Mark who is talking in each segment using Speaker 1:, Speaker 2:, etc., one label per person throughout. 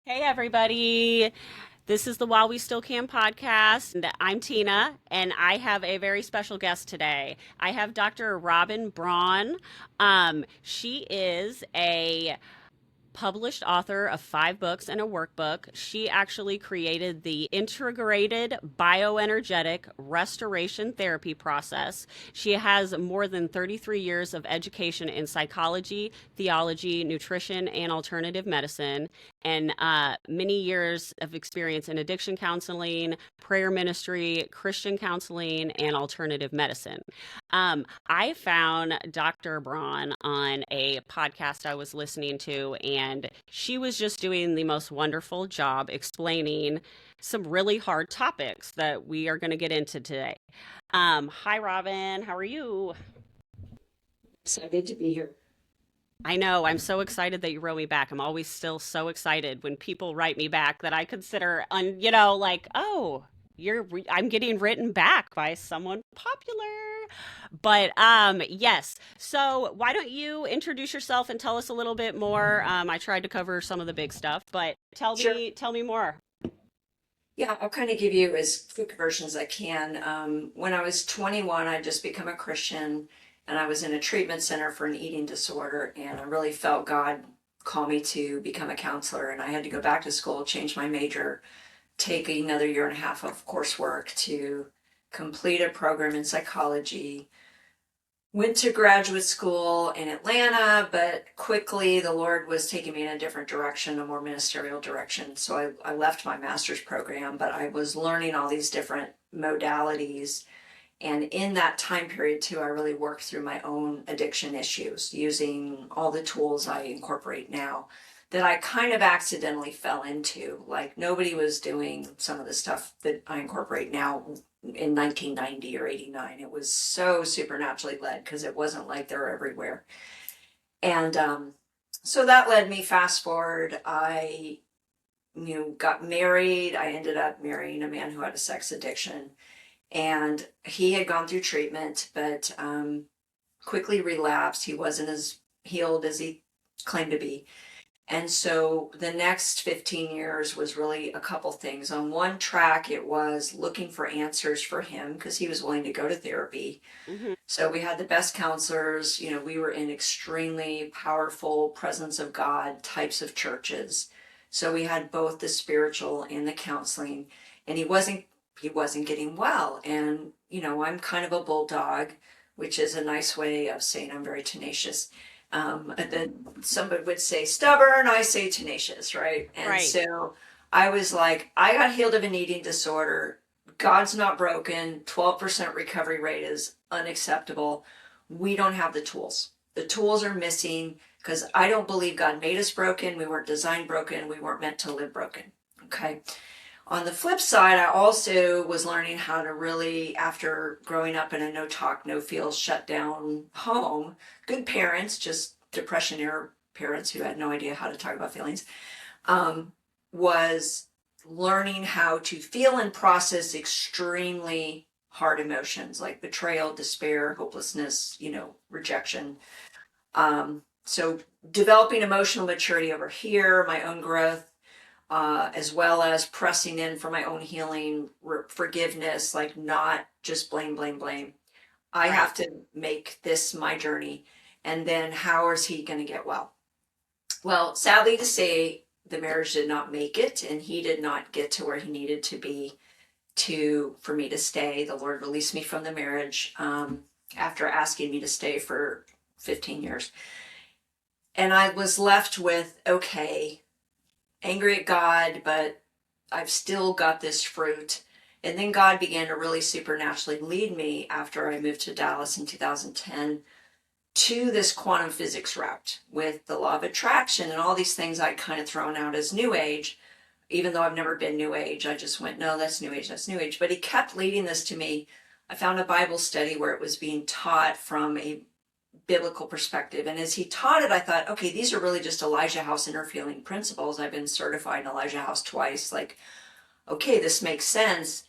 Speaker 1: Hey, everybody. This is the While We Still Can podcast. And I'm Tina, and I have a very special guest today. I have Dr. Robin Braun. She is a published author of 5 books and a workbook. She actually created the integrated bioenergetic restoration therapy process. She has more than 33 years of education in psychology, theology, nutrition, and alternative medicine, and many years of experience in addiction counseling, prayer ministry, Christian counseling, and alternative medicine. I found Dr. Braun on a podcast I was listening to, and she was just doing the most wonderful job explaining some really hard topics that we are going to get into today. Hi, Robin. How are you?
Speaker 2: Excited to be here.
Speaker 1: I know. I'm so excited that you wrote me back. I'm always still so excited when people write me back that I consider, like, oh, I'm getting written back by someone popular. But yes. So why don't you introduce yourself and tell us a little bit more? I tried to cover some of the big stuff, but
Speaker 2: Sure.
Speaker 1: tell me more.
Speaker 2: Yeah, I'll kind of give you as quick a version as I can. When I was 21, I just become a Christian and I was in a treatment center for an eating disorder, and I really felt God call me to become a counselor, and I had to go back to school, change my major, take another year and a half of coursework to complete a program in psychology. Went to graduate school in Atlanta, but quickly the Lord was taking me in a different direction, a more ministerial direction. So I left my master's program, but I was learning all these different modalities. And in that time period, too, I really worked through my own addiction issues using all the tools I incorporate now that I kind of accidentally fell into. Like nobody was doing some of the stuff that I incorporate now in 1990 or 89. It was so supernaturally led because it wasn't like they're everywhere. And so that led me fast forward. I got married. I ended up marrying a man who had a sex addiction, and he had gone through treatment, but quickly relapsed. He wasn't as healed as he claimed to be. And so the next 15 years was really a couple things. On one track, it was looking for answers for him because he was willing to go to therapy.
Speaker 1: Hmm.
Speaker 2: So we had the best counselors. We were in extremely powerful presence of God types of churches. So we had both the spiritual and the counseling, and he wasn't getting well. And I'm kind of a bulldog, which is a nice way of saying I'm very tenacious. And then somebody would say stubborn, I say tenacious, right? And
Speaker 1: Right.
Speaker 2: so I was like, I got healed of an eating disorder. God's not broken. 12% recovery rate is unacceptable. We don't have the tools. The tools are missing because I don't believe God made us broken. We weren't designed broken. We weren't meant to live broken. Okay. On the flip side, I also was learning how to really, after growing up in a no talk, no feels, shut down home, good parents, just depression era parents who had no idea how to talk about feelings, was learning how to feel and process extremely hard emotions like betrayal, despair, hopelessness, rejection. So developing emotional maturity over here, my own growth, as well as pressing in for my own healing, forgiveness, like not just blame, blame, blame. I
Speaker 1: Right.
Speaker 2: have to make this my journey. And then how is he going to get well? Well, sadly to say, the marriage did not make it, and he did not get to where he needed to be for me to stay. The Lord released me from the marriage after asking me to stay for 15 years. And I was left with, okay, angry at God, but I've still got this fruit. And then God began to really supernaturally lead me after I moved to Dallas in 2010 to this quantum physics route with the law of attraction and all these things I'd kind of thrown out as new age. Even though I've never been new age, I just went, no, that's new age, that's new age. But he kept leading this to me. I found a Bible study where it was being taught from a biblical perspective. And as he taught it, I thought, okay, these are really just Elijah House inner feeling principles. I've been certified in Elijah House twice. Like, okay, this makes sense.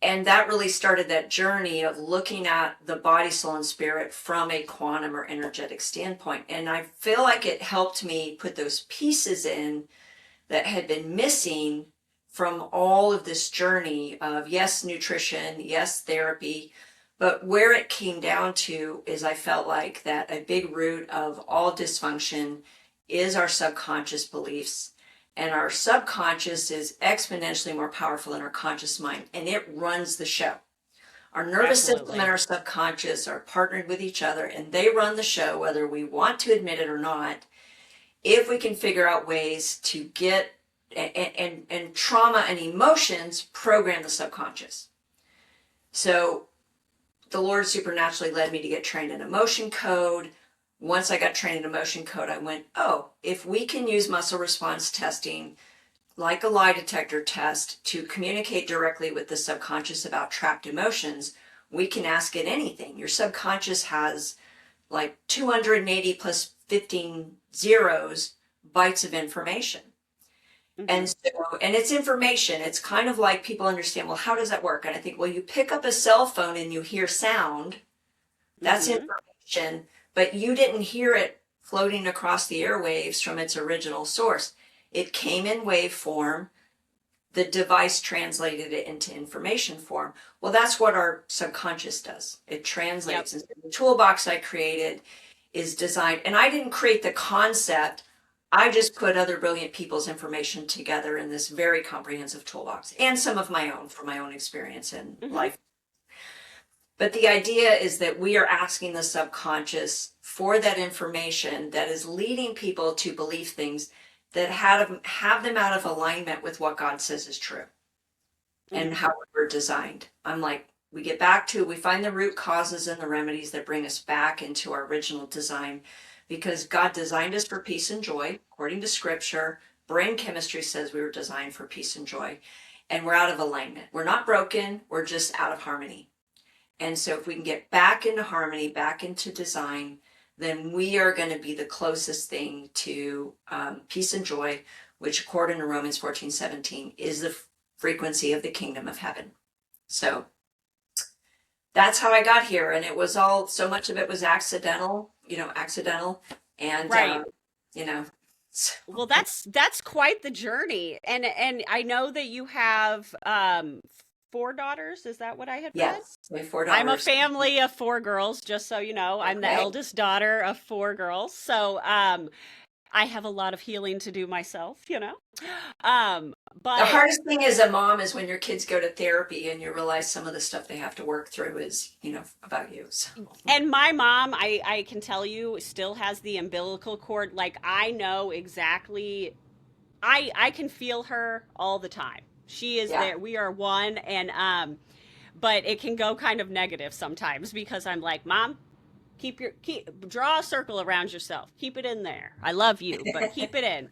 Speaker 2: And that really started that journey of looking at the body, soul, and spirit from a quantum or energetic standpoint. And I feel like it helped me put those pieces in that had been missing from all of this journey of, yes, nutrition, yes, therapy. But where it came down to is I felt like that a big root of all dysfunction is our subconscious beliefs. And our subconscious is exponentially more powerful than our conscious mind, and it runs the show. Our nervous system and
Speaker 1: Absolutely.
Speaker 2: our subconscious are partnered with each other, and they run the show whether we want to admit it or not. If we can figure out ways to get and trauma and emotions program the subconscious. So the Lord supernaturally led me to get trained in emotion code. Once I got trained in emotion code, I went, oh, if we can use muscle response testing like a lie detector test to communicate directly with the subconscious about trapped emotions, we can ask it anything. Your subconscious has like 280 plus 15 zeros bytes of information.
Speaker 1: Mm-hmm.
Speaker 2: And so, and it's information. It's kind of like people understand, well, how does that work? And I think, well, you pick up a cell phone and you hear sound, that's
Speaker 1: Mm-hmm.
Speaker 2: information, but you didn't hear it floating across the airwaves from its original source. It came in wave form. The device translated it into information form. Well, that's what our subconscious does. It
Speaker 1: Yep.
Speaker 2: translates. And so the toolbox I created is designed, and I didn't create the concept. I just put other brilliant people's information together in this very comprehensive toolbox and some of my own from my own experience in
Speaker 1: Mm-hmm.
Speaker 2: life. But the idea is that we are asking the subconscious for that information that is leading people to believe things that have them out of alignment with what God says is true and
Speaker 1: Mm-hmm.
Speaker 2: how we were designed. I'm like, we find the root causes and the remedies that bring us back into our original design, because God designed us for peace and joy, according to scripture. Brain chemistry says we were designed for peace and joy, and we're out of alignment. We're not broken, we're just out of harmony. And so if we can get back into harmony, back into design, then we are going to be the closest thing to peace and joy, which according to Romans 14:17 is the frequency of the kingdom of heaven. So that's how I got here. And it was all, so much of it was accidental. And,
Speaker 1: Right.
Speaker 2: you know, so,
Speaker 1: Well, that's quite the journey. And I know that you have four daughters. Is that what I had read?
Speaker 2: yes, my four
Speaker 1: I'm a
Speaker 2: daughters.
Speaker 1: family of four girls, just so you know. I'm the
Speaker 2: Okay.
Speaker 1: eldest daughter of four girls. So I have a lot of healing to do myself. Um,
Speaker 2: The
Speaker 1: but
Speaker 2: hardest thing as a mom is when your kids go to therapy and you realize some of the stuff they have to work through is, about you. So,
Speaker 1: and my mom, I can tell you, still has the umbilical cord. Like I know exactly, I can feel her all the time. She is
Speaker 2: yeah.
Speaker 1: there. We are one, and but it can go kind of negative sometimes because I'm like, Mom, keep draw a circle around yourself. Keep it in there. I love you, but keep it in.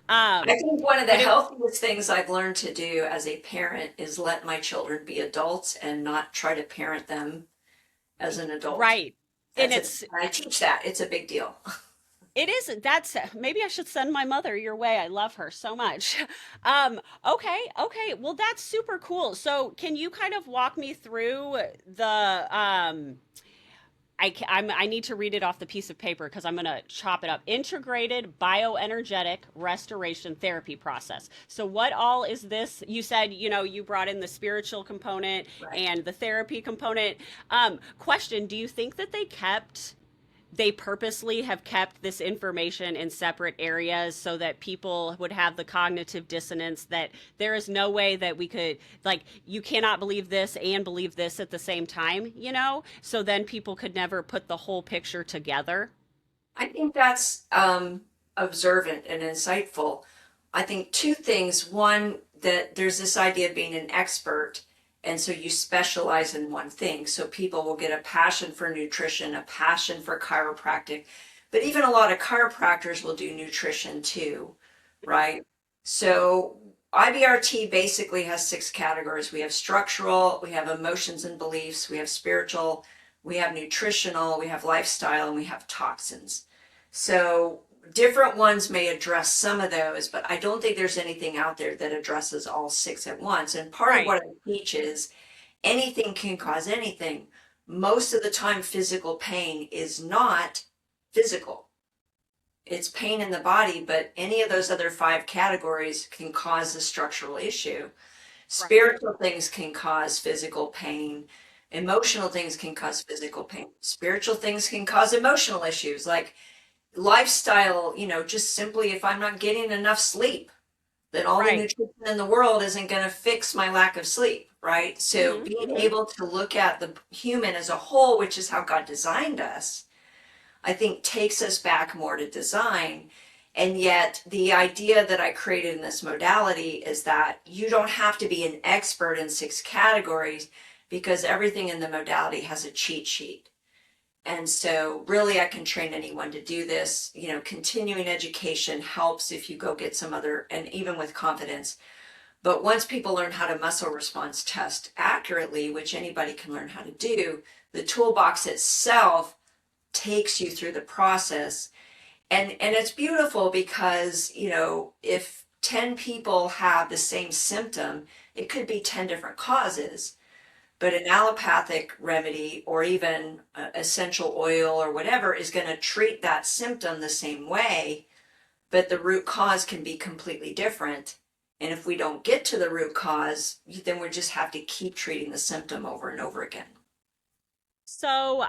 Speaker 2: I think one of the
Speaker 1: But it
Speaker 2: healthiest things I've learned to do as a parent is let my children be adults and not try to parent them as an adult.
Speaker 1: right. And
Speaker 2: That's it. I teach that. It's a big deal.
Speaker 1: it is that's maybe I should send my mother your way. I love her so much. Okay. Well, that's super cool. So, can you kind of walk me through the I need to read it off the piece of paper because I'm going to chop it up. Integrated bioenergetic restoration therapy process. So, what all is this? You said, you brought in the spiritual component
Speaker 2: Right.
Speaker 1: and the therapy component. Question: do you think that they purposely have kept this information in separate areas so that people would have the cognitive dissonance that there is no way that we could, like, you cannot believe this and believe this at the same time, so then people could never put the whole picture together.
Speaker 2: I think that's observant and insightful. I think two things. One, that there's this idea of being an expert, and so you specialize in one thing. So people will get a passion for nutrition, a passion for chiropractic, but even a lot of chiropractors will do nutrition too, right? So IBRT basically has six categories. We have structural, we have emotions and beliefs, we have spiritual, we have nutritional, we have lifestyle, and we have toxins. So different ones may address some of those, but I don't think there's anything out there that addresses all six at once. And part of
Speaker 1: Right.
Speaker 2: what I teach is anything can cause anything. Most of the time, physical pain is not physical. it's pain in the body, but any of those other five categories can cause a structural issue.
Speaker 1: Right.
Speaker 2: Spiritual things can cause physical pain. Emotional things can cause physical pain. Spiritual things can cause emotional issues like lifestyle, just simply if I'm not getting enough sleep, then all the
Speaker 1: Right.
Speaker 2: nutrition in the world isn't going to fix my lack of sleep, right? So
Speaker 1: Hmm.
Speaker 2: being
Speaker 1: Hmm.
Speaker 2: able to look at the human as a whole, which is how God designed us, I think takes us back more to design. And yet, the idea that I created in this modality is that you don't have to be an expert in six categories because everything in the modality has a cheat sheet. And so, really, I can train anyone to do this. Continuing education helps if you go get some other, and even with confidence. But once people learn how to muscle response test accurately, which anybody can learn how to do, the toolbox itself takes you through the process. And it's beautiful because, if 10 people have the same symptom, it could be 10 different causes. But an allopathic remedy or even essential oil or whatever is going to treat that symptom the same way, but the root cause can be completely different. And if we don't get to the root cause, then we just have to keep treating the symptom over and over again.
Speaker 1: So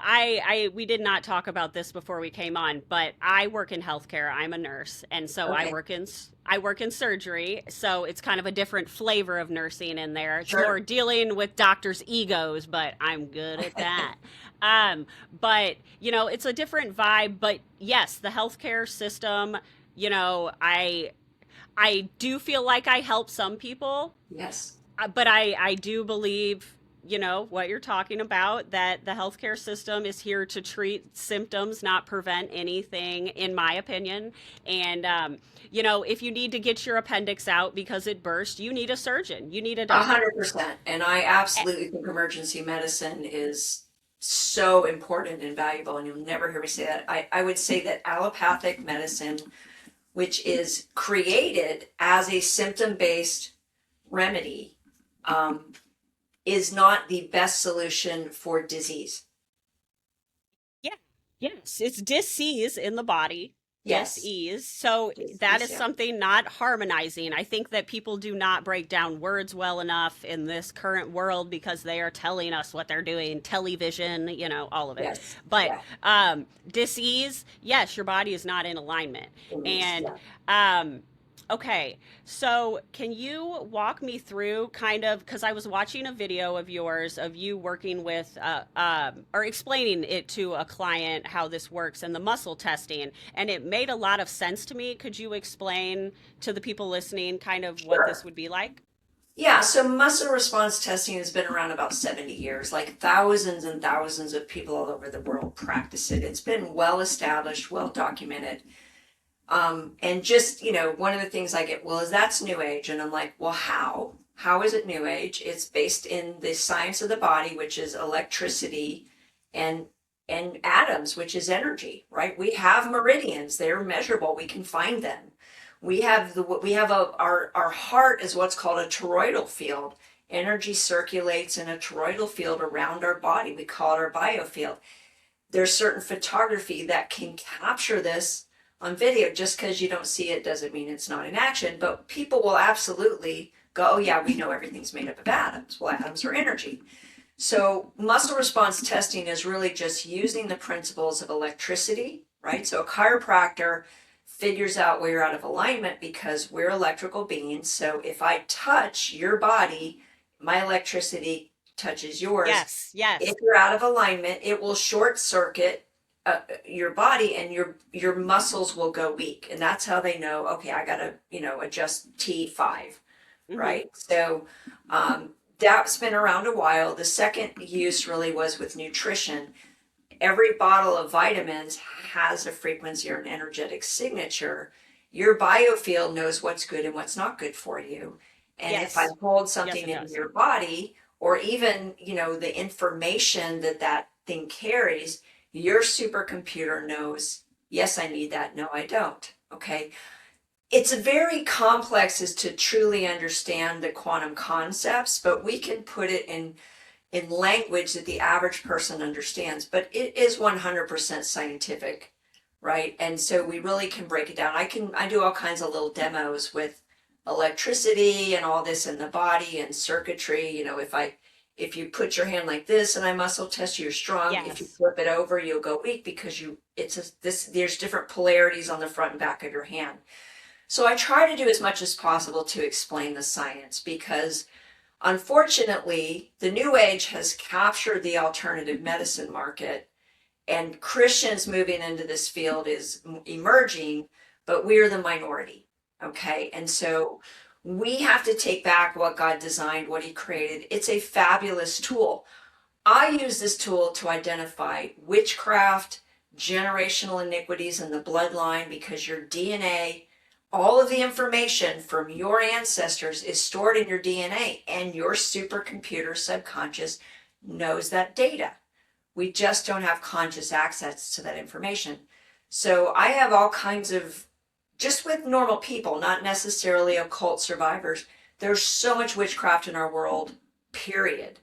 Speaker 1: we did not talk about this before we came on, but I work in healthcare. I'm a nurse, and so
Speaker 2: Okay,
Speaker 1: I work in surgery. So it's kind of a different flavor of nursing in there. It's more
Speaker 2: sure.
Speaker 1: dealing with doctors' egos, but I'm good at that. Um, but it's a different vibe. But yes, the healthcare system. I do feel like I help some people,
Speaker 2: Yes,
Speaker 1: but I do believe, what you're talking about, that the healthcare system is here to treat symptoms, not prevent anything, in my opinion. And, if you need to get your appendix out because it burst, you need a surgeon, you need a doctor.
Speaker 2: 100%. And I absolutely think emergency medicine is so important and valuable. And you'll never hear me say that. I would say that allopathic medicine, which is created as a symptom based remedy, um, is not the best solution for disease.
Speaker 1: Yeah. Yes, it's dis-ease in the body.
Speaker 2: Yes.
Speaker 1: Dis-ease. So that
Speaker 2: Disease,
Speaker 1: is
Speaker 2: yeah.
Speaker 1: something not harmonizing. I think that people do not break down words well enough in this current world because they are telling us what they're doing, television, all of it.
Speaker 2: Yes.
Speaker 1: But
Speaker 2: Yeah.
Speaker 1: dis-ease, yes, your body is not in alignment.
Speaker 2: It is.
Speaker 1: And
Speaker 2: Yeah.
Speaker 1: um okay, so can you walk me through kind of, because I was watching a video of yours of you working with, or explaining it to a client how this works and the muscle testing, and it made a lot of sense to me. Could you explain to the people listening kind of what
Speaker 2: Sure.
Speaker 1: this would be like?
Speaker 2: Yeah, so muscle response testing has been around about 70 years. Like thousands and thousands of people all over the world practice it. It's been well established, well documented. And just, one of the things I get, well, is that's new age. And I'm like, well, how? How is it new age? It's based in the science of the body, which is electricity and and atoms, which is energy, right? We have meridians, they're measurable, we can find them. Our heart is what's called a toroidal field. Energy circulates in a toroidal field around our body. We call it our biofield. There's certain photography that can capture this on video. Just because you don't see it doesn't mean it's not in action, but people will absolutely go, oh yeah, we know everything's made up of atoms. Well, atoms are energy. So muscle response testing is really just using the principles of electricity, right? So a chiropractor figures out where you're out of alignment because we're electrical beings. So if I touch your body, my electricity touches yours.
Speaker 1: Yes, yes.
Speaker 2: If you're out of alignment, it will short circuit your body, and your muscles will go weak. And that's how they know, okay, I gotta adjust T5,
Speaker 1: Hmm.
Speaker 2: right? So that's been around a while. The second use really was with nutrition. Every bottle of vitamins has a frequency or an energetic signature. Your biofield knows what's good and what's not good for you. And if I
Speaker 1: Yes,
Speaker 2: hold
Speaker 1: yes,
Speaker 2: something
Speaker 1: it
Speaker 2: in
Speaker 1: does.
Speaker 2: your body, or even, the information that that thing carries, your supercomputer knows, yes, I need that. No, I don't. Okay. It's very complex as to truly understand the quantum concepts, but we can put it in language that the average person understands. But it is 100% scientific. right? And so we really can break it down. I do all kinds of little demos with electricity and all this in the body and circuitry. If you put your hand like this and I muscle test you, you're strong. If you
Speaker 1: Yes.
Speaker 2: flip it over, you'll go weak because there's different polarities on the front and back of your hand. So I try to do as much as possible to explain the science because unfortunately, the new age has captured the alternative medicine market, and Christians moving into this field is emerging, but we're the minority. Okay. And so we have to take back what God designed, what He created. It's a fabulous tool. I use this tool to identify witchcraft, generational iniquities in the bloodline because your DNA, all of the information from your ancestors is stored in your DNA, and your supercomputer subconscious knows that data. We just don't have conscious access to that information. So I have all kinds of, just with normal people, not necessarily occult survivors, there's so much witchcraft in our world, period.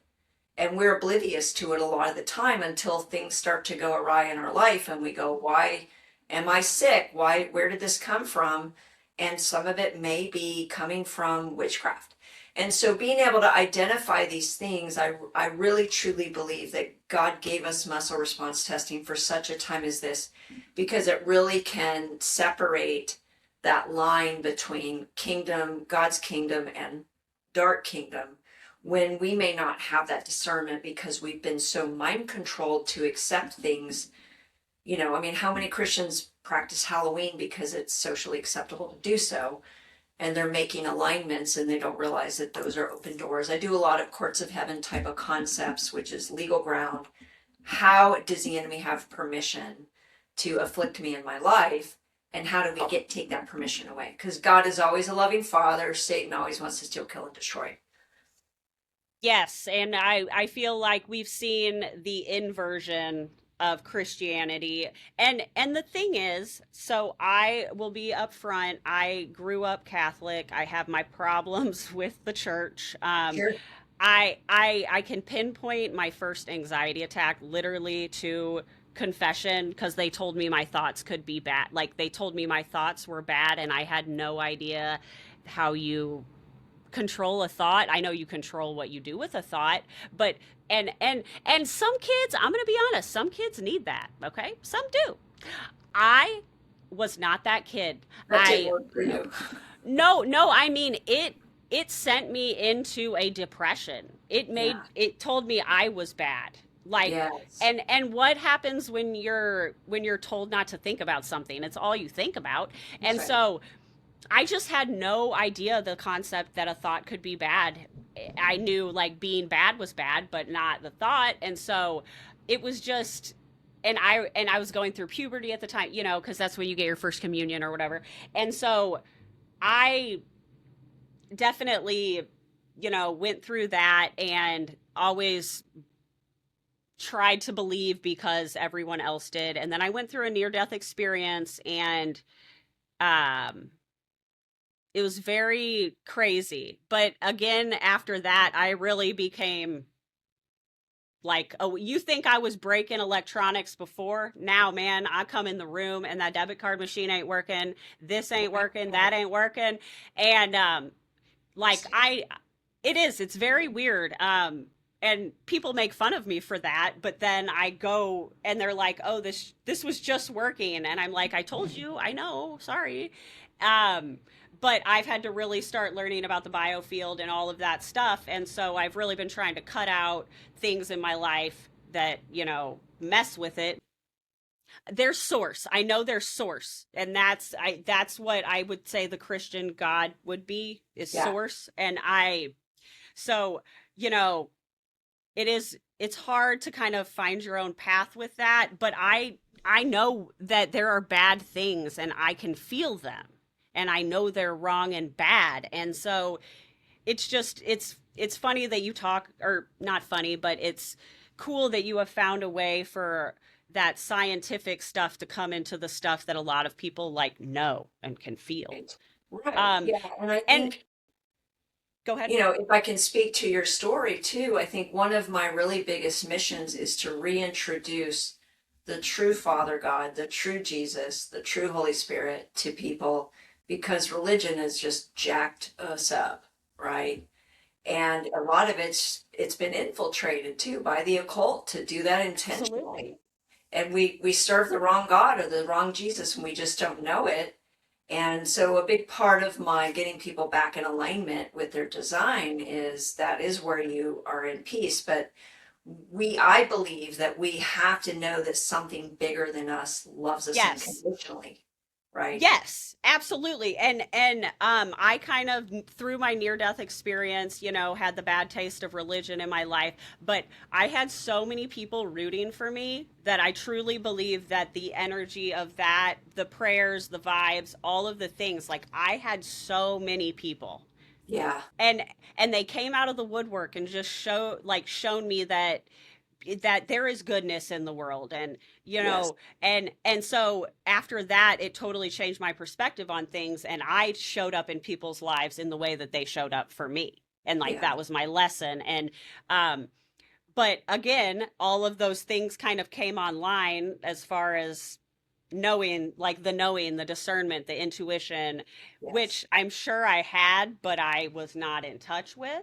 Speaker 2: And we're oblivious to it a lot of the time until things start to go awry in our life and we go, why am I sick? Where did this come from? And some of it may be coming from witchcraft. And so being able to identify these things, I really truly believe that God gave us muscle response testing for such a time as this, because it really can separate that line between kingdom, God's kingdom, and dark kingdom, when we may not have that discernment because we've been so mind controlled to accept things. I mean, how many Christians practice Halloween because it's socially acceptable to do so? And they're making alignments and they don't realize that those are open doors. I do a lot of courts of heaven type of concepts, which is legal ground. How does the enemy have permission to afflict me in my life? And how do we take that permission away? Because God is always a loving father. Satan always wants to steal, kill, and destroy.
Speaker 1: Yes, and I feel like we've seen the inversion of Christianity. And the thing is, so I will be upfront, I grew up Catholic. I have my problems with the church.
Speaker 2: Sure.
Speaker 1: I can pinpoint my first anxiety attack literally to confession because they told me my thoughts could be bad. Like they told me my thoughts were bad and I had no idea how you control a thought. I know you control what you do with a thought, but and some kids, I'm going to be honest, some kids need that, okay? Some do. I was not that kid.
Speaker 2: That didn't
Speaker 1: I
Speaker 2: work for you.
Speaker 1: no, I mean it sent me into a depression.
Speaker 2: Yeah.
Speaker 1: It told me I was bad. Like
Speaker 2: Yes.
Speaker 1: and what happens when you're told not to think about something? It's all you think about.
Speaker 2: That's
Speaker 1: And
Speaker 2: right.
Speaker 1: so I just had no idea the concept that a thought could be bad. I knew like being bad was bad, but not the thought. And so it was just and I was going through puberty at the time, because that's when you get your first communion or whatever. And so I definitely, went through that and always tried to believe because everyone else did. And then I went through a near death experience and um it was very crazy. But again, after that, I really became like, oh, you think I was breaking electronics before? Now, man, I come in the room and that debit card machine ain't working. This ain't working. That ain't working. And like it's very weird. And people make fun of me for that, but then I go and they're like, "Oh, this was just working," and I'm like, "I told you, I know, sorry." Um, but I've had to really start learning about the biofield and all of that stuff, and so I've really been trying to cut out things in my life that mess with it. There's source. I know there's source, and that's what I would say the Christian God would be is
Speaker 2: Yeah.
Speaker 1: source, and so you know it's hard to kind of find your own path with that, but I know that there are bad things and I can feel them and I know they're wrong and bad. And so it's just it's funny that you talk, or not funny, but it's cool that you have found a way for that scientific stuff to come into the stuff that a lot of people like know and can feel.
Speaker 2: Right. Right.
Speaker 1: Um
Speaker 2: Yeah. And I
Speaker 1: and
Speaker 2: think,
Speaker 1: go ahead.
Speaker 2: if I can speak to your story too, I think one of my really biggest missions is to reintroduce the true Father God, the true Jesus, the true Holy Spirit to people, because religion has just jacked us up, right? And a lot of it's been infiltrated too by the occult to do that intentionally.
Speaker 1: Absolutely.
Speaker 2: And we serve the wrong God or the wrong Jesus and we just don't know it. And so a big part of my getting people back in alignment with their design is that is where you are in peace. But I believe that we have to know that something bigger than us loves us
Speaker 1: Yes.
Speaker 2: unconditionally, right?
Speaker 1: Yes, absolutely. And I kind of through my near death experience, had the bad taste of religion in my life, but I had so many people rooting for me that I truly believe that the energy of that, the prayers, the vibes, all of the things, like I had so many people
Speaker 2: Yeah,
Speaker 1: and they came out of the woodwork and just shown me that there is goodness in the world, and
Speaker 2: yes,
Speaker 1: so after that it totally changed my perspective on things, and I showed up in people's lives in the way that they showed up for me, and like
Speaker 2: yeah.
Speaker 1: that was my lesson. And but again, all of those things kind of came online as far as knowing, like the knowing, the discernment, the intuition,
Speaker 2: Yes.
Speaker 1: which I'm sure I had but I was not in touch with.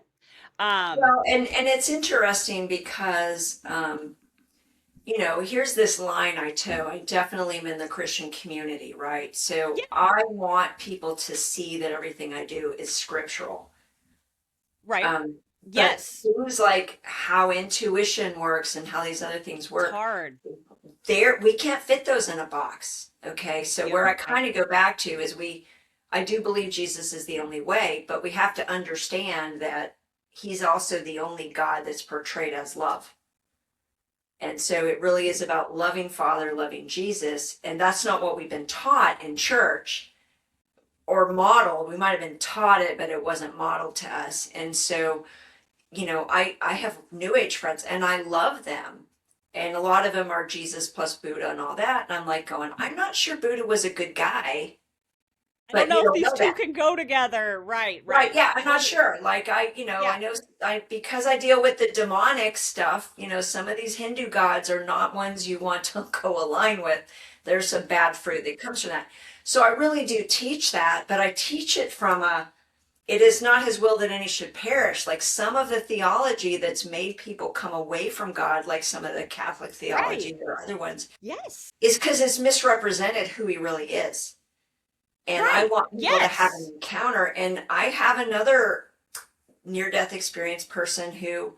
Speaker 1: um
Speaker 2: Well, and it's interesting because here's this line I toe. I definitely am in the Christian community, right? So
Speaker 1: yeah,
Speaker 2: I want people to see that everything I do is scriptural.
Speaker 1: right,
Speaker 2: But
Speaker 1: yes,
Speaker 2: things like how intuition works and how these other things
Speaker 1: it's
Speaker 2: work,
Speaker 1: hard.
Speaker 2: there we can't fit those in a box. Okay. So
Speaker 1: You're
Speaker 2: where I
Speaker 1: right.
Speaker 2: kind of go back to is I do believe Jesus is the only way, but we have to understand that he's also the only God that's portrayed as love. And so it really is about loving Father, loving Jesus. And that's not what we've been taught in church or modeled. We might have been taught it, but it wasn't modeled to us. And so, I have New Age friends and I love them. And a lot of them are Jesus plus Buddha and all that. And I'm like going, I'm not sure Buddha was a good guy,
Speaker 1: I don't
Speaker 2: but you
Speaker 1: know if
Speaker 2: don't
Speaker 1: these
Speaker 2: know
Speaker 1: two
Speaker 2: that.
Speaker 1: can go together. Right,
Speaker 2: Right,
Speaker 1: right.
Speaker 2: yeah, I'm not
Speaker 1: Totally.
Speaker 2: sure. Like
Speaker 1: Yeah,
Speaker 2: I know because I deal with the demonic stuff, some of these Hindu gods are not ones you want to go align with. There's some bad fruit that comes from that. So I really do teach that, but I teach it from it is not his will that any should perish. Like some of the theology that's made people come away from God, like some of the Catholic
Speaker 1: right.
Speaker 2: theology or other ones,
Speaker 1: Yes.
Speaker 2: is because it's misrepresented who he really is. And I
Speaker 1: Right.
Speaker 2: want people to have an
Speaker 1: Yes.
Speaker 2: encounter. And I have another near death experience person who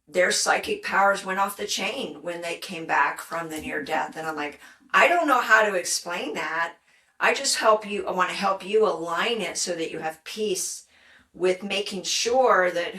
Speaker 2: their psychic powers went off the chain when they came back from the near death. And I'm like, I don't know how to explain that. I just help you. I want to help you align it so that you have peace with making sure that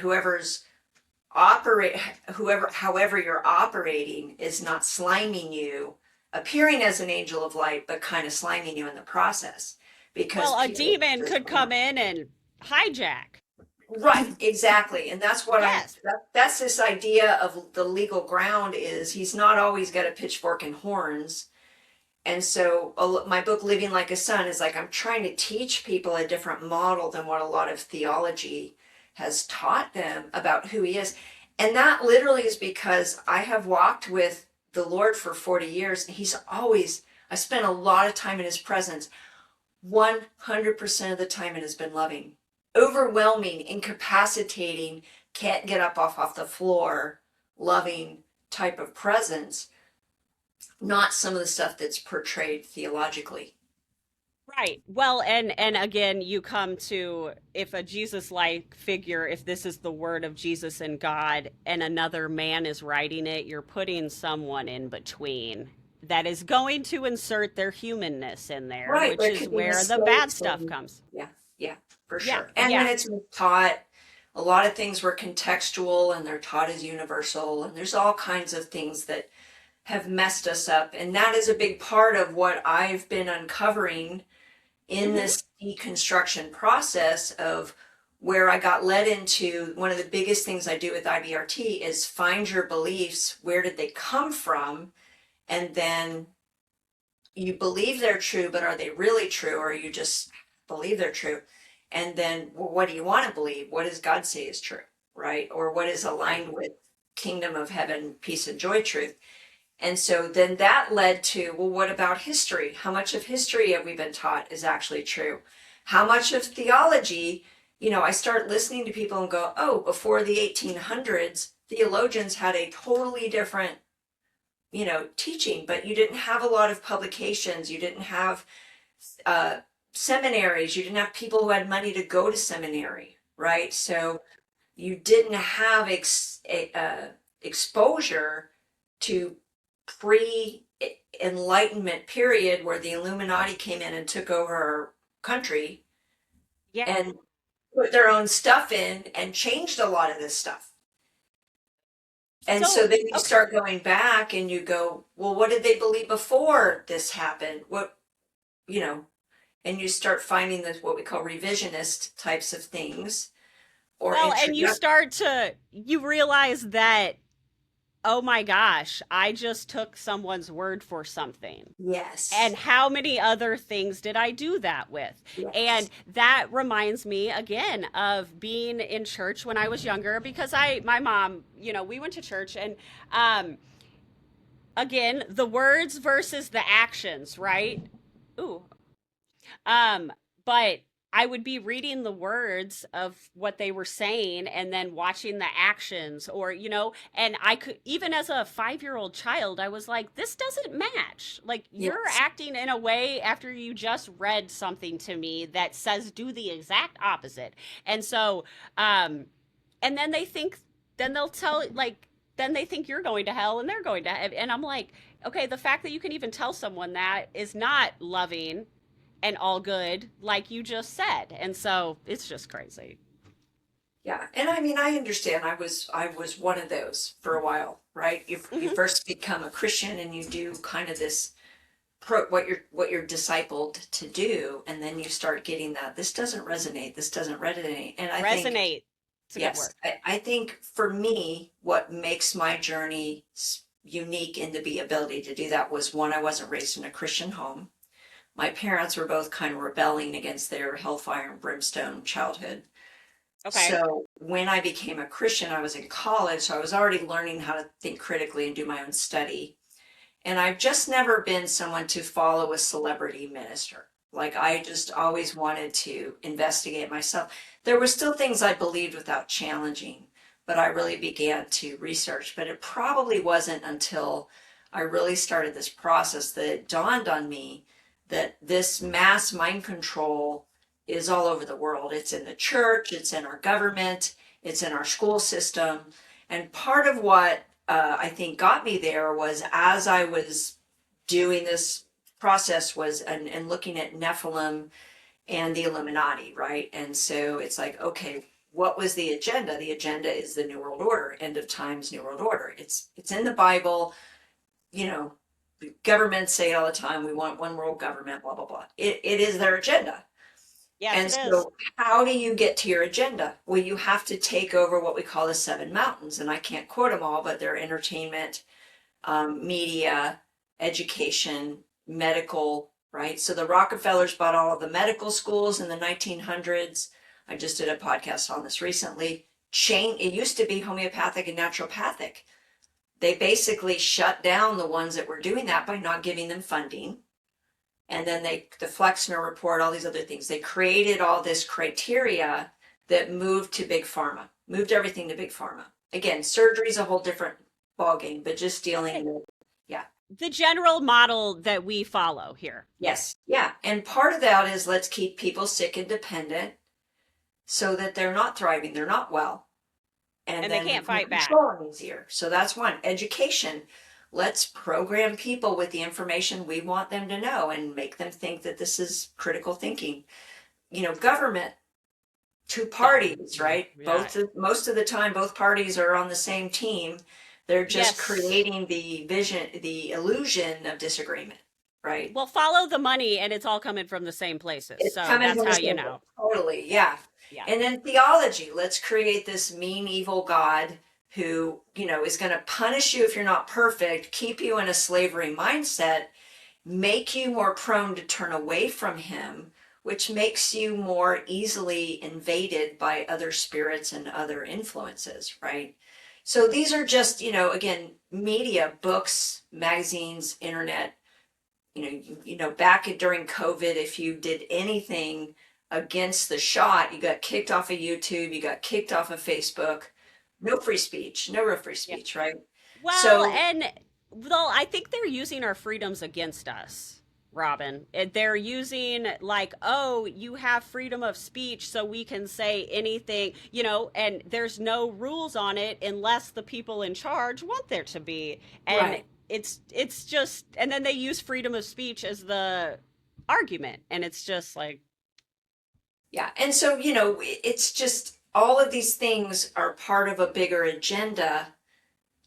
Speaker 2: however you're operating is not sliming you, appearing as an angel of light, but kind of sliming you in the process because
Speaker 1: Well, a
Speaker 2: people
Speaker 1: demon
Speaker 2: just
Speaker 1: could come in and hijack.
Speaker 2: right, exactly. And that's what
Speaker 1: Yes.
Speaker 2: that's this idea of the legal ground is he's not always got a pitchfork and horns. And so my book, Living Like a Son, is like I'm trying to teach people a different model than what a lot of theology has taught them about who he is. And that literally is because I have walked with the Lord for 40 years. And I spent a lot of time in his presence. 100% of the time it has been loving, overwhelming, incapacitating, can't get up off the floor, loving type of presence, not some of the stuff that's portrayed theologically.
Speaker 1: Right. Well, and again, you come to, if a Jesus-like figure, if this is the word of Jesus and God, and another man is writing it, you're putting someone in between that is going to insert their humanness in there,
Speaker 2: Right,
Speaker 1: which
Speaker 2: there
Speaker 1: is
Speaker 2: could be
Speaker 1: where the bad
Speaker 2: mistakes
Speaker 1: stuff
Speaker 2: and
Speaker 1: comes.
Speaker 2: yeah, yeah, for
Speaker 1: Yeah,
Speaker 2: sure. And then
Speaker 1: yeah.
Speaker 2: it's taught a lot of things were contextual and they're taught as universal and there's all kinds of things that have messed us up. And that is a big part of what I've been uncovering in
Speaker 1: Hmm.
Speaker 2: this deconstruction process of where I got led into one of the biggest things I do with IBRT is find your beliefs. Where did they come from? And then you believe they're true, but are they really true? Or you just believe they're true? And then well, what do you want to believe? What does God say is true? Right? Or what is
Speaker 1: Right.
Speaker 2: aligned with kingdom of heaven, peace and joy truth? And so then that led to, well, what about history? How much of history have we been taught is actually true? How much of theology, I start listening to people and go, oh, before the 1800s, theologians had a totally different, teaching, but you didn't have a lot of publications. You didn't have uh, seminaries. You didn't have people who had money to go to seminary, right? So you didn't have exposure to pre-enlightenment period where the Illuminati came in and took over our country
Speaker 1: Yeah.
Speaker 2: and put their own stuff in and changed a lot of this stuff. And so then you start going back and you go, well, what did they believe before this happened? And you start finding this, what we call revisionist types of things or
Speaker 1: Well, and you realize that, oh my gosh, I just took someone's word for something. And
Speaker 2: Yes.
Speaker 1: how many other things did I do that with?
Speaker 2: Yes.
Speaker 1: And that reminds me again of being in church when I was younger because my mom, we went to church and again, the words versus the actions, right? Ooh. Um, but I would be reading the words of what they were saying and then watching the actions or, and I could, even as a 5-year-old child, I was like, this doesn't match. Like, you're
Speaker 2: Yes.
Speaker 1: acting in a way after you just read something to me that says do the exact opposite. And so, and then they'll tell, like, then they think you're going to hell and they're going to heaven. And I'm like, okay, the fact that you can even tell someone that is not loving and all good, like you just said. And so it's just crazy.
Speaker 2: Yeah. And I mean, I understand. I was one of those for a while, right? You
Speaker 1: Hmm.
Speaker 2: first become a Christian and you do kind of this what you're discipled to do, and then you start getting that this doesn't resonate, this doesn't resonate. And I think,
Speaker 1: Resonate. It's a good
Speaker 2: yes,
Speaker 1: word.
Speaker 2: I think for me, what makes my journey unique in the ability to do that was one, I wasn't raised in a Christian home. My parents were both kind of rebelling against their hellfire and brimstone childhood.
Speaker 1: Okay.
Speaker 2: So when I became a Christian, I was in college, so I was already learning how to think critically and do my own study. And I've just never been someone to follow a celebrity minister. Like, I just always wanted to investigate myself. There were still things I believed without challenging, but I really began to research. But it probably wasn't until I really started this process that it dawned on me that this mass mind control is all over the world. It's in the church, it's in our government, it's in our school system. And part of what I think got me there was as I was doing this process was and looking at Nephilim and the Illuminati, right? And so it's like, okay, what was the agenda? The agenda is the New World Order, end of times New World Order. It's in the Bible, you know, governments say it all the time, we want one world government, blah, blah, blah. It is their agenda.
Speaker 1: Yes,
Speaker 2: And
Speaker 1: it is.
Speaker 2: so, how do you get to your agenda? Well, you have to take over what we call the seven mountains. And I can't quote them all, but they're entertainment, media, education, medical, right? So, the Rockefellers bought all of the medical schools in the 1900s. I just did a podcast on this recently. It used to be homeopathic and naturopathic. They basically shut down the ones that were doing that by not giving them funding. And then the Flexner report, all these other things. They created all this criteria that moved to big pharma, moved everything to big pharma. Again, surgery is a whole different ballgame, but just dealing with, yeah.
Speaker 1: The general model that we follow here.
Speaker 2: Yes, yeah. And part of that is let's keep people sick and dependent so that they're not thriving, they're not well. And
Speaker 1: And they
Speaker 2: then we
Speaker 1: can't
Speaker 2: can
Speaker 1: fight back.
Speaker 2: control them easier. So that's one. Education. Let's program people with the information we want them to know and make them think that this is critical thinking. Government, two parties, right?
Speaker 1: Yeah.
Speaker 2: Most of the time, both parties are on the same team. They're just
Speaker 1: Yes.
Speaker 2: creating the illusion of disagreement, right?
Speaker 1: Well, follow the money and it's all coming from the same places.
Speaker 2: It's
Speaker 1: So
Speaker 2: coming
Speaker 1: that's
Speaker 2: from the
Speaker 1: how you
Speaker 2: same
Speaker 1: know.
Speaker 2: totally,
Speaker 1: Yeah.
Speaker 2: yeah.
Speaker 1: Yeah.
Speaker 2: And then theology, let's create this mean, evil God who, is going to punish you if you're not perfect, keep you in a slavery mindset, make you more prone to turn away from him, which makes you more easily invaded by other spirits and other influences, right? So these are just, again, media, books, magazines, internet. Back during COVID, if you did anything against the shot, you got kicked off of YouTube, you got kicked off of Facebook. No free speech, no real free
Speaker 1: Yeah.
Speaker 2: speech, right?
Speaker 1: Well,
Speaker 2: So,
Speaker 1: and well, I think they're using our freedoms against us, Robin. They're using like, oh, you have freedom of speech, so we can say anything, and there's no rules on it unless the people in charge want there to be. And
Speaker 2: right.
Speaker 1: it's just, and then they use freedom of speech as the argument, and it's just like,
Speaker 2: Yeah. And so, it's just all of these things are part of a bigger agenda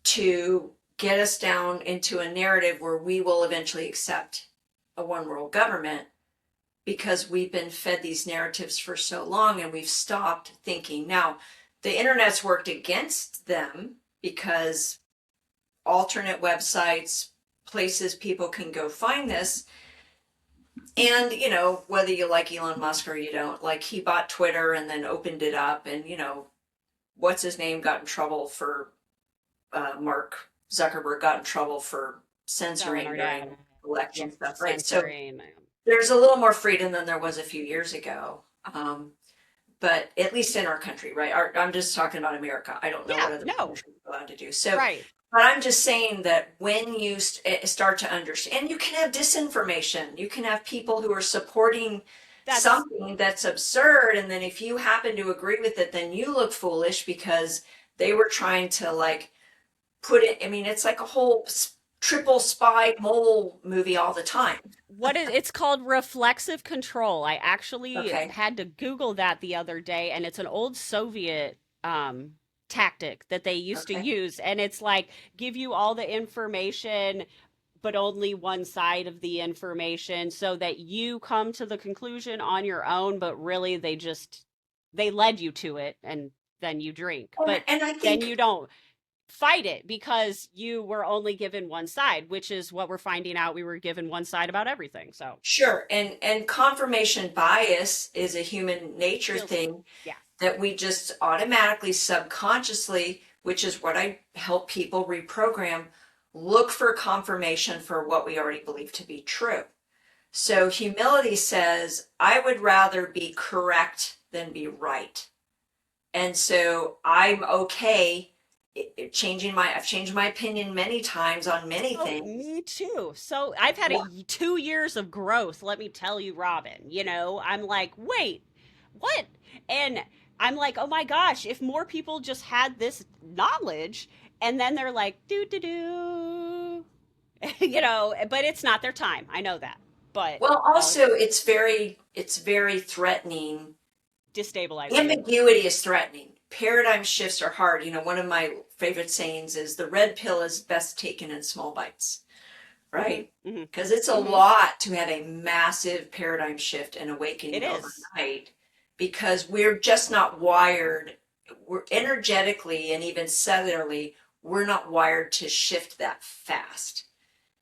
Speaker 2: to get us down into a narrative where we will eventually accept a one world government because we've been fed these narratives for so long and we've stopped thinking. Now, the internet's worked against them because alternate websites, places people can go find this. And, whether you like Elon Musk or you don't, like he bought Twitter and then opened it up and, what's his name got in trouble for Mark Zuckerberg got in trouble for
Speaker 1: selling
Speaker 2: censoring
Speaker 1: our
Speaker 2: during
Speaker 1: data.
Speaker 2: election
Speaker 1: Yep,
Speaker 2: stuff, right? So
Speaker 1: censoring.
Speaker 2: there's a little more freedom than there was a few years ago. But at least in our country, right? I'm just talking about America. I don't know
Speaker 1: Yeah,
Speaker 2: what other
Speaker 1: no,
Speaker 2: countries are allowed to do. So,
Speaker 1: right.
Speaker 2: but I'm just saying that when you start to understand, and you can have disinformation, you can have people who are supporting
Speaker 1: That's
Speaker 2: something that's absurd, and then if you happen to agree with it, then you look foolish because they were trying to like put it. I mean, it's like a whole triple spy mole movie all the time.
Speaker 1: it's called reflexive control. I actually
Speaker 2: Okay.
Speaker 1: had to Google that the other day, and it's an old Soviet tactic that they used to
Speaker 2: Okay.
Speaker 1: use. And it's like give you all the information, but only one side of the information so that you come to the conclusion on your own, but really they led you to it and then you drink. But
Speaker 2: And I
Speaker 1: then
Speaker 2: think
Speaker 1: you don't fight it because you were only given one side, which is what we're finding out. We were given one side about everything. So
Speaker 2: sure, and confirmation bias is a human nature
Speaker 1: feels,
Speaker 2: thing
Speaker 1: yeah,
Speaker 2: that we just automatically, subconsciously, which is what I help people reprogram, look for confirmation for what we already believe to be true. So humility says, I would rather be correct than be right. And so I'm okay I've changed my opinion many times on many
Speaker 1: oh,
Speaker 2: things.
Speaker 1: me too. So I've had
Speaker 2: Yeah.
Speaker 1: 2 years of growth. Let me tell you, Robin. I'm like, wait, what? And I'm like, oh my gosh, if more people just had this knowledge, and then they're like, do do do, but it's not their time. I know that, but
Speaker 2: Well,
Speaker 1: uh,
Speaker 2: also it's very threatening.
Speaker 1: destabilizing.
Speaker 2: Ambiguity is threatening. Paradigm shifts are hard. One of my favorite sayings is the red pill is best taken in small bites,
Speaker 1: Hmm.
Speaker 2: right?
Speaker 1: Hmm.
Speaker 2: Because it's a
Speaker 1: Hmm.
Speaker 2: lot to have a massive paradigm shift and
Speaker 1: It
Speaker 2: awakening
Speaker 1: is.
Speaker 2: overnight because we're just not wired. We're energetically and even cellularly, we're not wired to shift that fast.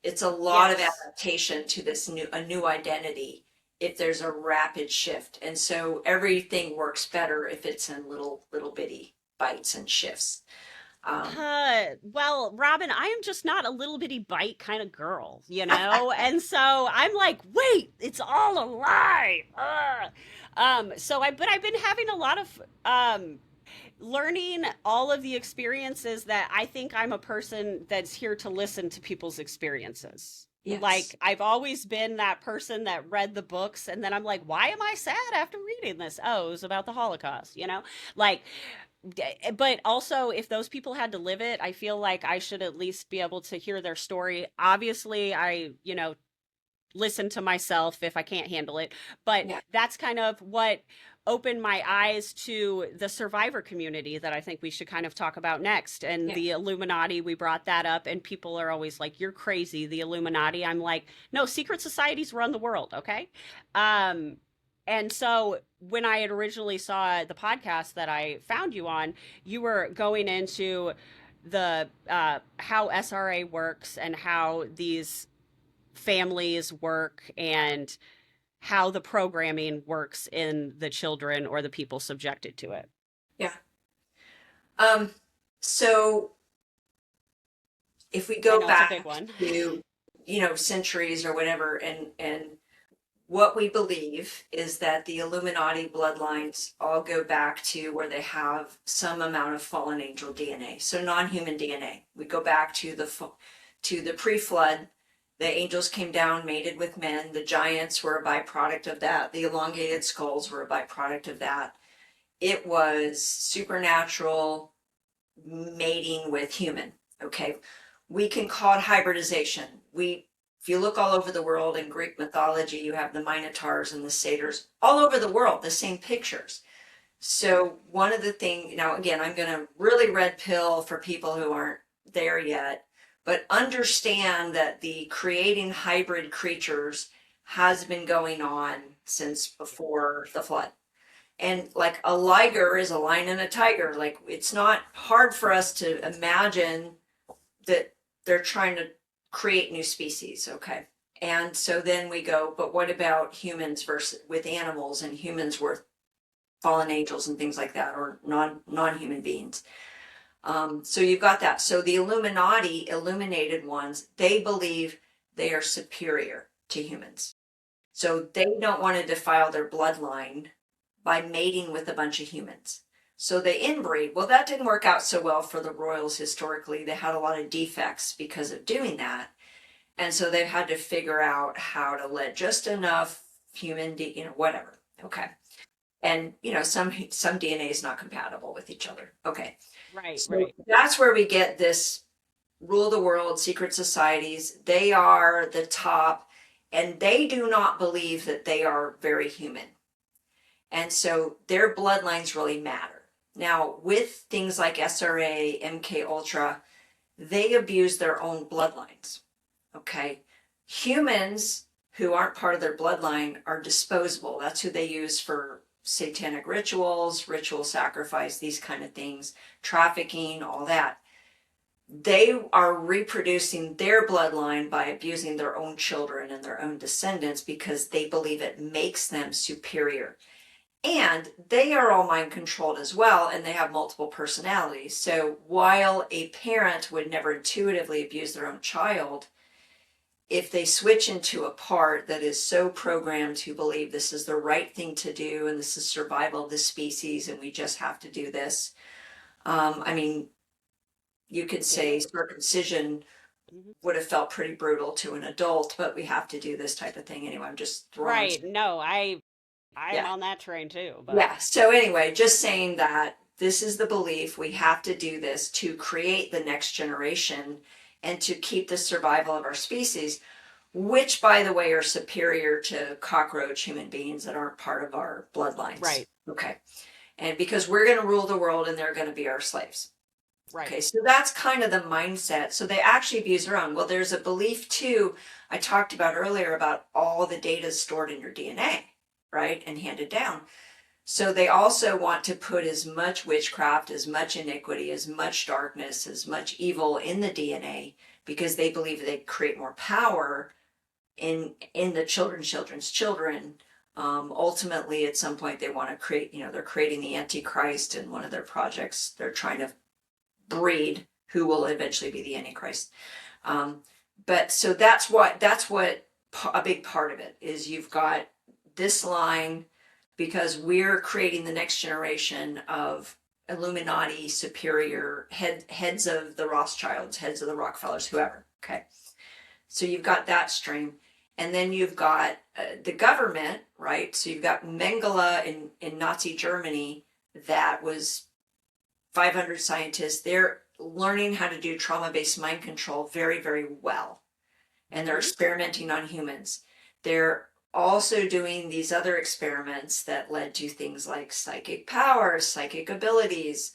Speaker 2: It's a lot of
Speaker 1: Yes.
Speaker 2: adaptation to a new identity if there's a rapid shift. And so everything works better if it's in little bitty bites and shifts. Um,
Speaker 1: Well, Robin, I am just not a little bitty bite kind of girl, And so I'm like, wait, it's all a lie. Ugh. But I've been having a lot of learning all of the experiences that I think I'm a person that's here to listen to people's experiences.
Speaker 2: yes.
Speaker 1: Like I've always been that person that read the books and then I'm like, why am I sad after reading this? Oh, it was about the Holocaust. Like but also if those people had to live it, I feel like I should at least be able to hear their story. Obviously, I, listen to myself if I can't handle it, but
Speaker 2: Yeah.
Speaker 1: that's kind of what opened my eyes to the survivor community that I think we should kind of talk about next. And
Speaker 2: Yeah.
Speaker 1: the Illuminati, we brought that up, and people are always like, "You're crazy, the Illuminati." I'm like, "No, secret societies run the world, okay?" Um, and so when I had originally saw the podcast that I found you on, you were going into the how SRA works and how these families work and how the programming works in the children or the people subjected to it.
Speaker 2: Yeah. Um, so if we
Speaker 1: I
Speaker 2: go
Speaker 1: know it's a
Speaker 2: back
Speaker 1: big one.
Speaker 2: to, centuries or whatever, and what we believe is that the Illuminati bloodlines all go back to where they have some amount of fallen angel DNA, so non-human DNA. We go back to the pre-flood. The angels came down, mated with men. The giants were a byproduct of that. The elongated skulls were a byproduct of that. It was supernatural mating with human. Okay, we can call it hybridization. If you look all over the world in Greek mythology, you have the minotaurs and the satyrs all over the world, the same pictures. So one of the things, now again, I'm going to really red pill for people who aren't there yet, but understand that the creating hybrid creatures has been going on since before the flood. And like a liger is a lion and a tiger. Like it's not hard for us to imagine that they're trying to create new species. Okay. And so then we go, but what about humans versus with animals, and humans were fallen angels and things like that, or non-human beings. So you've got that. So the Illuminati, illuminated ones, they believe they are superior to humans. So they don't want to defile their bloodline by mating with a bunch of humans. So they inbreed. Well, that didn't work out so well for the royals historically. They had a lot of defects because of doing that. And so they've had to figure out how to let just enough human, whatever. Okay. And, some DNA is not compatible with each other. Okay.
Speaker 1: Right,
Speaker 2: So
Speaker 1: right.
Speaker 2: that's where we get this rule the world, secret societies. They are the top, and they do not believe that they are very human. And so their bloodlines really matter. Now, with things like SRA, MK Ultra, they abuse their own bloodlines. Okay. Humans who aren't part of their bloodline are disposable. That's who they use for satanic rituals, ritual sacrifice, these kind of things, trafficking, all that. They are reproducing their bloodline by abusing their own children and their own descendants because they believe it makes them superior. And they are all mind controlled as well, and they have multiple personalities. So while a parent would never intuitively abuse their own child, if they switch into a part that is so programmed to believe this is the right thing to do and this is survival of the species and we just have to do this, you could say circumcision would have felt pretty brutal to an adult, but we have to do this type of thing anyway. I'm just throwing.
Speaker 1: Right. No, I'm
Speaker 2: Yeah.
Speaker 1: on that train too, but
Speaker 2: Yeah. So anyway, just saying that this is the belief, we have to do this to create the next generation and to keep the survival of our species, which by the way are superior to cockroach human beings that aren't part of our bloodlines.
Speaker 1: Right.
Speaker 2: Okay. And because we're going to rule the world and they're going to be our slaves.
Speaker 1: Right.
Speaker 2: Okay, so that's kind of the mindset. So they actually abuse their own. Well, there's a belief too, I talked about earlier about all the data stored in your DNA, right? And handed down. So they also want to put as much witchcraft, as much iniquity, as much darkness, as much evil in the DNA because they believe they create more power in the children's children. Ultimately, at some point, they want to create, they're creating the Antichrist in one of their projects. They're trying to breed who will eventually be the Antichrist. But so that's what a big part of it is. You've got this line because we're creating the next generation of Illuminati superior heads of the Rothschilds, heads of the Rockefellers, whoever. Okay. So you've got that stream. And then you've got the government, right? So you've got Mengele in Nazi Germany that was 500 scientists. They're learning how to do trauma-based mind control very, very well. And they're experimenting on humans. They're also doing these other experiments that led to things like psychic powers, psychic abilities,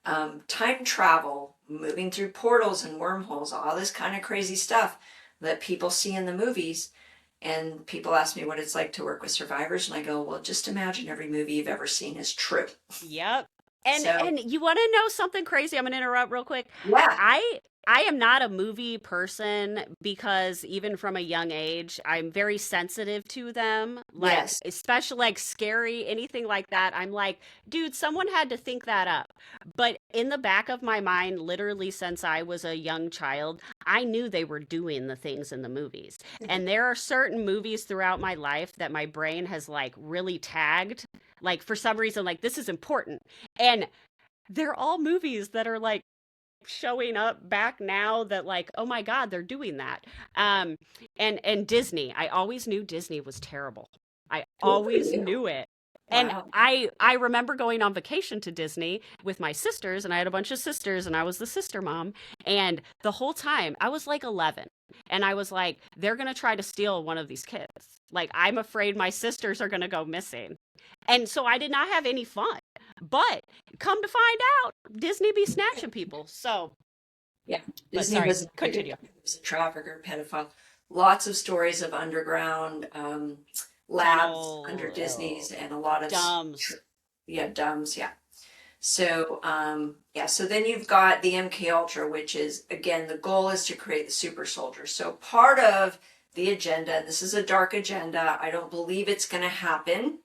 Speaker 2: time travel, moving through portals and wormholes, all this kind of crazy stuff that people see in the movies. And people ask me what it's like to work with survivors. And I go, well, just imagine every movie you've ever seen is true.
Speaker 1: Yep.
Speaker 2: So
Speaker 1: And you want to know something crazy? I'm going to interrupt real quick.
Speaker 2: yeah,
Speaker 1: I I am not a movie person because even from a young age, I'm very sensitive to them. Like
Speaker 2: yes.
Speaker 1: especially like scary, anything like that. I'm like, dude, someone had to think that up. But in the back of my mind, literally since I was a young child, I knew they were doing the things in the movies. And there are certain movies throughout my life that my brain has like really tagged. Like for some reason, like this is important. And they're all movies that are like showing up back now that like, oh my God, they're doing that. Um and Disney. I always knew Disney was terrible. I
Speaker 2: Good for
Speaker 1: always
Speaker 2: you.
Speaker 1: knew it. And
Speaker 2: Wow.
Speaker 1: I remember going on vacation to Disney with my sisters, and I had a bunch of sisters, and I was the sister mom. And the whole time I was like 11, and I was like, they're going to try to steal one of these kids. Like, I'm afraid my sisters are going to go missing. And so I did not have any fun. But come to find out, Disney be snatching people. So,
Speaker 2: Yeah.
Speaker 1: but
Speaker 2: Disney
Speaker 1: sorry,
Speaker 2: was a good
Speaker 1: continue.
Speaker 2: guy. He was a trafficker, pedophile. Lots of stories of underground labs under
Speaker 1: Tunnel,
Speaker 2: Disney's and a lot of
Speaker 1: dumbs.
Speaker 2: yeah, dumbs, yeah. So yeah, so then you've got the MK Ultra, which is again the goal is to create the super soldier. So part of the agenda, this is a dark agenda. I don't believe it's going to happen.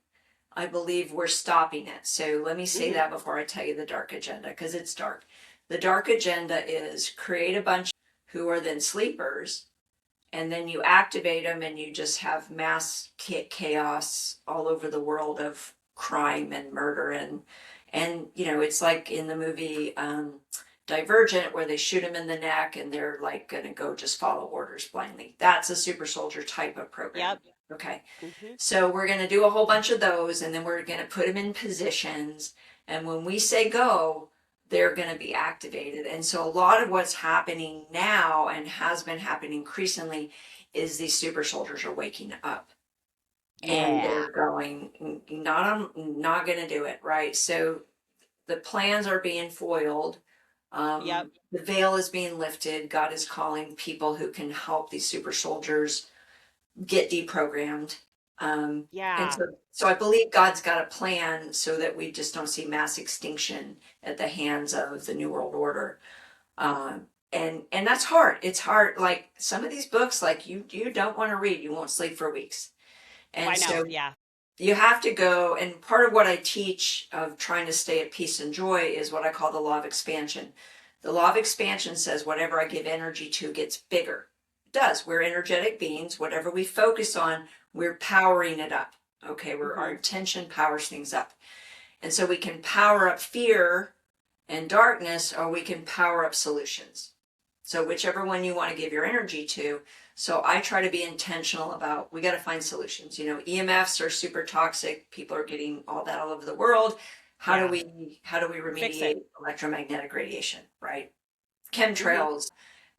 Speaker 2: I believe we're stopping it. So let me say
Speaker 1: Hmm.
Speaker 2: that before I tell you the dark agenda, because it's dark. The dark agenda is create a bunch who are then sleepers, and then you activate them, and you just have mass chaos all over the world of crime and murder and you know it's like in the movie Divergent where they shoot him in the neck and they're like going to go just follow orders blindly. That's a super soldier type of program.
Speaker 1: Yep.
Speaker 2: Okay,
Speaker 1: Hmm.
Speaker 2: so we're going to do a whole bunch of those, and then we're going to put them in positions. And when we say go, they're going to be activated. And so a lot of what's happening now and has been happening increasingly is these super soldiers are waking up and
Speaker 1: Yeah.
Speaker 2: they're going, not going to do it, right? So the plans are being foiled.
Speaker 1: Yep.
Speaker 2: The veil is being lifted. God is calling people who can help these super soldiers get deprogrammed. And
Speaker 1: Yeah.
Speaker 2: so I believe God's got a plan so that we just don't see mass extinction at the hands of the New World Order. And that's hard. It's hard. Like some of these books, like you don't want to read. You won't sleep for weeks.
Speaker 1: I
Speaker 2: And
Speaker 1: know.
Speaker 2: so
Speaker 1: Yeah.
Speaker 2: you have to go. And part of what I teach of trying to stay at peace and joy is what I call the law of expansion. The law of expansion says whatever I give energy to gets bigger. It does. We're energetic beings. Whatever we focus on, we're powering it up. Okay, our
Speaker 1: Hmm.
Speaker 2: intention powers things up. And so we can power up fear and darkness, or we can power up solutions. So whichever one you want to give your energy to. So I try to be intentional about, we got to find solutions. You know, EMFs are super toxic. People are getting all that all over the world.
Speaker 1: Yeah.
Speaker 2: How do we
Speaker 1: Fix it.
Speaker 2: remediate electromagnetic radiation, right?
Speaker 1: Hmm.
Speaker 2: Chemtrails.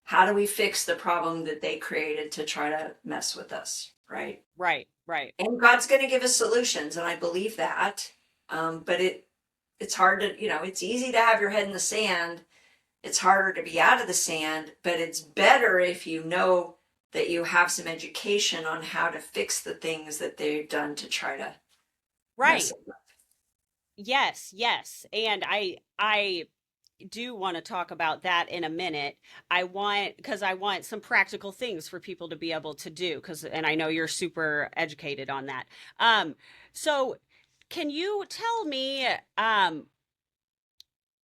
Speaker 2: How do we fix the problem that they created to try to mess with us, right?
Speaker 1: Right. Right.
Speaker 2: And God's going to give us solutions, and I believe that. But it's hard to, you know, it's easy to have your head in the sand. It's harder to be out of the sand, but it's better if you know that you have some education on how to fix the things that they've done to try to mess
Speaker 1: Right.
Speaker 2: it up.
Speaker 1: Yes. Yes. And I do want to talk about that in a minute. Because I want some practical things for people to be able to do, and I know you're super educated on that. So can you tell me,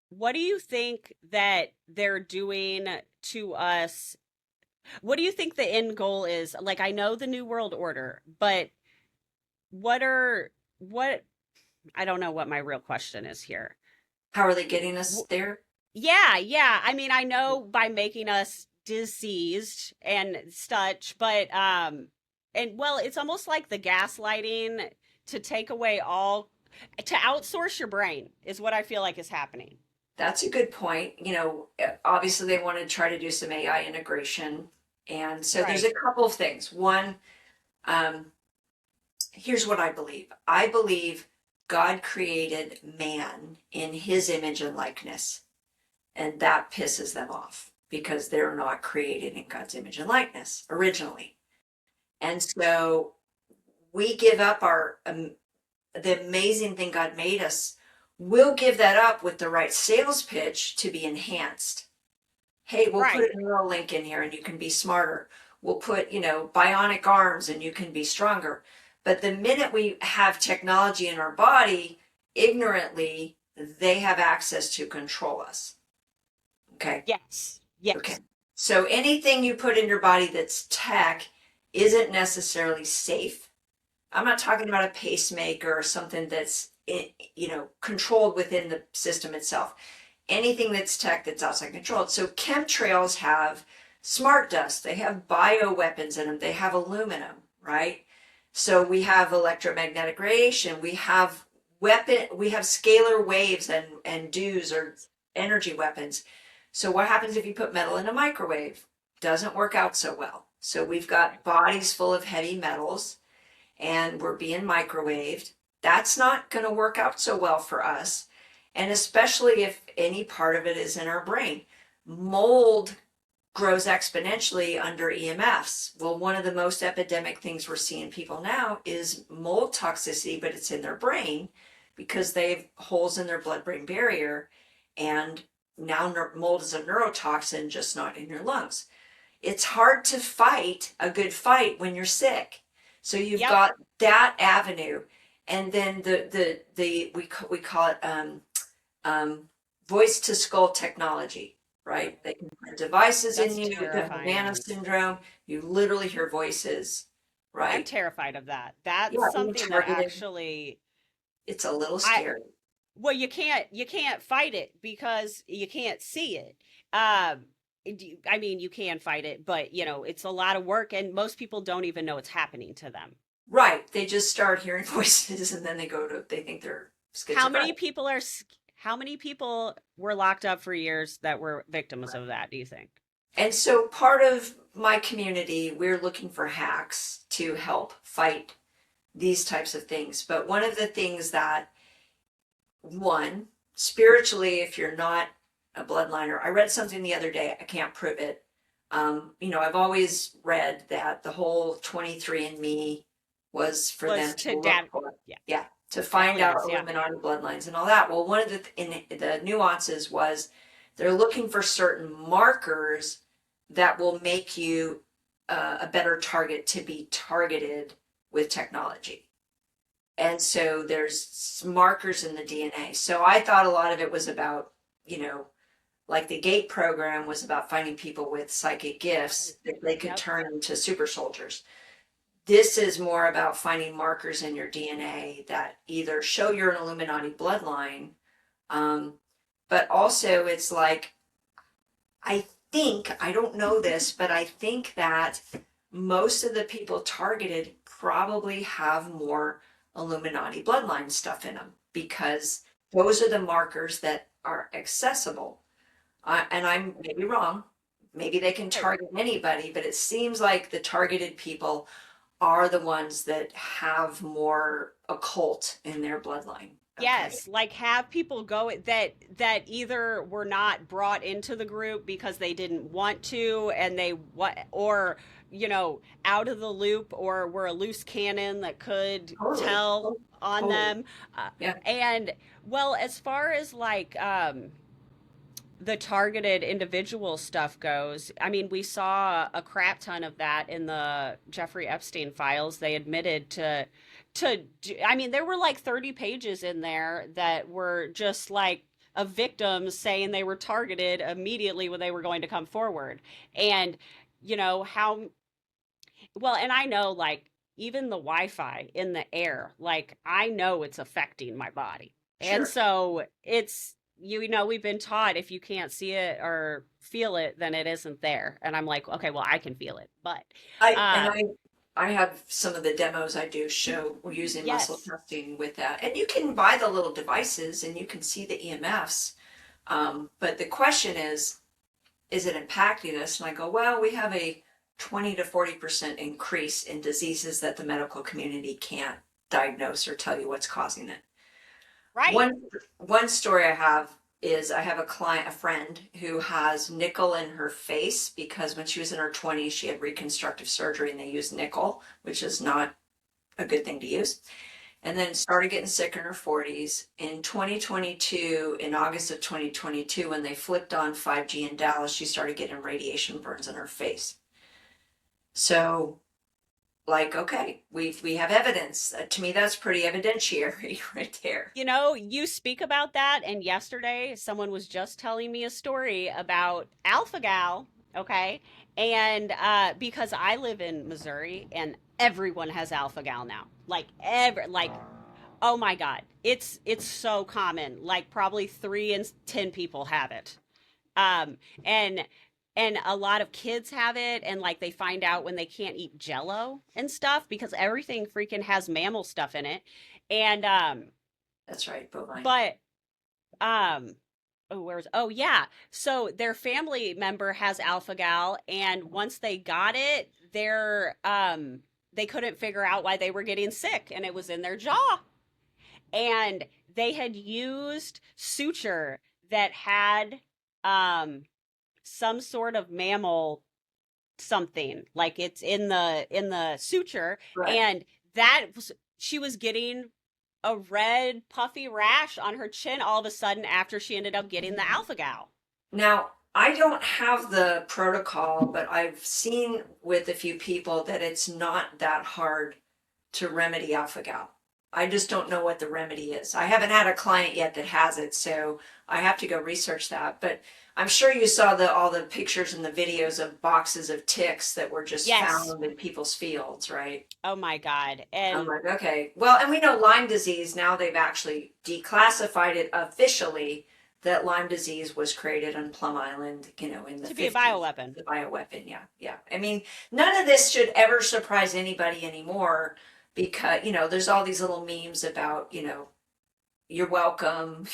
Speaker 1: what do you think that they're doing to us? What do you think the end goal is? Like, I know the New World Order, but what are, what, I don't know what my real question is here.
Speaker 2: How are they getting us
Speaker 1: W-
Speaker 2: there?
Speaker 1: Yeah, yeah. I mean, I know by making us diseased and such, but and well, it's almost like the gaslighting to take away all to outsource your brain is what I feel like is happening.
Speaker 2: That's a good point. You know, obviously they want to try to do some AI integration. And so there's
Speaker 1: Right.
Speaker 2: a couple of things. One, um, here's what I believe. I believe God created man in his image and likeness, and that pisses them off because they're not created in God's image and likeness originally. And so we give up our the amazing thing God made us we'll give that up with the right sales pitch to be enhanced. Hey, we'll put
Speaker 1: Right.
Speaker 2: a neural link in here and you can be smarter. We'll put, bionic arms and you can be stronger. But the minute we have technology in our body, ignorantly, they have access to control us. Okay.
Speaker 1: Yes.
Speaker 2: Okay.
Speaker 1: Yes.
Speaker 2: So anything you put in your body that's tech isn't necessarily safe. I'm not talking about a pacemaker or something that's, controlled within the system itself. Anything that's tech that's outside controlled. So chemtrails have smart dust. They have bioweapons in them. They have aluminum, right? So we have electromagnetic radiation. We have scalar waves and dews or energy weapons. So what happens if you put metal in a microwave? Doesn't work out so well. So we've got bodies full of heavy metals and we're being microwaved. That's not going to work out so well for us. And especially if any part of it is in our brain. Mold grows exponentially under EMFs. Well, one of the most epidemic things we're seeing people now is mold toxicity, but it's in their brain because they have holes in their blood-brain barrier. And now mold is a neurotoxin, just not in your lungs. It's hard to fight a good fight when you're sick. So you've
Speaker 1: Yep.
Speaker 2: got that avenue. And then we call it voice to skull technology, right? They can put devices in
Speaker 1: That's
Speaker 2: you. You have Havana
Speaker 1: terrifying.
Speaker 2: syndrome. You literally hear voices,
Speaker 1: I'm
Speaker 2: right?
Speaker 1: terrified of that. That's
Speaker 2: Yeah, being
Speaker 1: something that
Speaker 2: targeted.
Speaker 1: actually
Speaker 2: It's a little
Speaker 1: I
Speaker 2: scary.
Speaker 1: well, you can't fight it because you can't see it. Um, I mean, you can fight it, but it's a lot of work, and most people don't even know it's happening to them.
Speaker 2: Right. They just start hearing voices and then they think they're
Speaker 1: How many
Speaker 2: schizophrenic.
Speaker 1: people are? How many people were locked up for years that were victims of that? Do you think?
Speaker 2: And so part of my community, we're looking for hacks to help fight these types of things. But one of the things that, one, spiritually, if you're not a bloodliner, I read something the other day, I can't prove it. I've always read that the whole 23andMe was for them
Speaker 1: Was
Speaker 2: to
Speaker 1: to
Speaker 2: look
Speaker 1: dad?
Speaker 2: for,
Speaker 1: Yeah,
Speaker 2: yeah, to find out
Speaker 1: aliens. Yeah.
Speaker 2: Illuminati bloodlines and all that. Well, one of the nuances was they're looking for certain markers that will make you a better target to be targeted with technology. And so there's markers in the DNA. So I thought a lot of it was about, like the GATE program was about finding people with psychic
Speaker 1: Right.
Speaker 2: gifts that they could
Speaker 1: Yep.
Speaker 2: turn into super soldiers. This is more about finding markers in your DNA that either show you're an Illuminati bloodline, um, but also it's like, I don't know this, but I think that most of the people targeted probably have more Illuminati bloodline stuff in them because those are the markers that are accessible. And I'm maybe wrong. Maybe they can
Speaker 1: Right.
Speaker 2: target anybody, but it seems like the targeted people are the ones that have more occult in their bloodline. Okay.
Speaker 1: Yes, like have people go that either were not brought into the group because they didn't want to and they what or out of the loop or were a loose cannon that could
Speaker 2: Totally.
Speaker 1: tell on
Speaker 2: Totally.
Speaker 1: them.
Speaker 2: Yeah.
Speaker 1: And well, as far as like the targeted individual stuff goes, I mean, we saw a crap ton of that in the Jeffrey Epstein files. They admitted to I mean, there were like 30 pages in there that were just like of victims saying they were targeted immediately when they were going to come forward. And how well, and I know like even the Wi-Fi in the air, like I know it's affecting my body. And
Speaker 2: Sure.
Speaker 1: so it's we've been taught if you can't see it or feel it, then it isn't there. And I'm like, okay, well, I can feel it. But
Speaker 2: I and
Speaker 1: uh
Speaker 2: I I have some of the demos I do show we're using muscle
Speaker 1: yes.
Speaker 2: testing with that. And you can buy the little devices and you can see the EMFs. But the question is it impacting us? And I go, well, we have a 20 to 40% increase in diseases that the medical community can't diagnose or tell you what's causing it.
Speaker 1: Right.
Speaker 2: One story I have is I have a client, a friend who has nickel in her face because when she was in her 20s, she had reconstructive surgery and they used nickel, which is not a good thing to use. and then started getting sick in her 40s. In 2022, in August of 2022, when they flipped on 5G in Dallas, she started getting radiation burns in her face. So, like, okay, we have evidence. To me, that's pretty evidentiary right there.
Speaker 1: You know, you speak about that, and yesterday someone was just telling me a story about alpha gal, okay? And because I live in Missouri and everyone has alpha gal now. Like oh my god. It's so common. Like probably 3 in 10 people have it. Um and and a lot of kids have it, and like they find out when they can't eat jello and stuff because everything freaking has mammal stuff in it. And
Speaker 2: That's right, bovine.
Speaker 1: but um oh yeah, so their family member has alpha gal, and once they got it, they couldn't figure out why they were getting sick, and it was in their jaw. And they had used suture that had um some sort of mammal something, like it's in the suture.
Speaker 2: Right.
Speaker 1: And that was, she was getting a red puffy rash on her chin all of a sudden after she ended up getting the alpha gal.
Speaker 2: Now, I don't have the protocol, but I've seen with a few people that it's not that hard to remedy alpha-gal. I just don't know what the remedy is. I haven't had a client yet that has it, so I have to go research that. But I'm sure you saw all the pictures and the videos of boxes of ticks that were just
Speaker 1: Yes.
Speaker 2: found in people's fields, right?
Speaker 1: Oh my god.
Speaker 2: I'm
Speaker 1: And
Speaker 2: like, okay. Well, and we know Lyme disease, now they've actually declassified it officially that Lyme disease was created on Plum Island, in the
Speaker 1: to be a
Speaker 2: 50s.
Speaker 1: bioweapon.
Speaker 2: The bioweapon, yeah, yeah. I mean, none of this should ever surprise anybody anymore because, there's all these little memes about, you're welcome,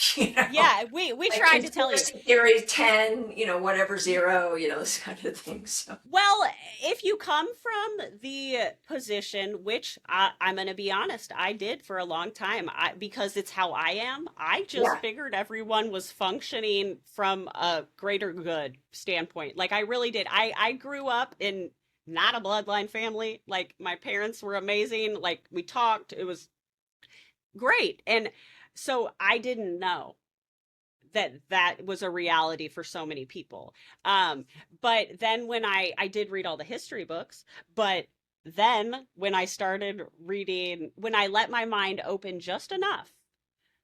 Speaker 1: Yeah, we
Speaker 2: like
Speaker 1: tried to tell you.
Speaker 2: conspiracy theory 10, whatever 0, this kind of thing. So,
Speaker 1: Well, if you come from the position, which I'm going to be honest, I did for a long time, because it's how I am. I just
Speaker 2: yeah,
Speaker 1: figured everyone was functioning from a greater good standpoint. Like I really did. I grew up in not a bloodline family. Like my parents were amazing. Like we talked. It was great. And so I didn't know that that was a reality for so many people. Um, but then when I did read all the history books, but then when I started reading, when I let my mind open just enough,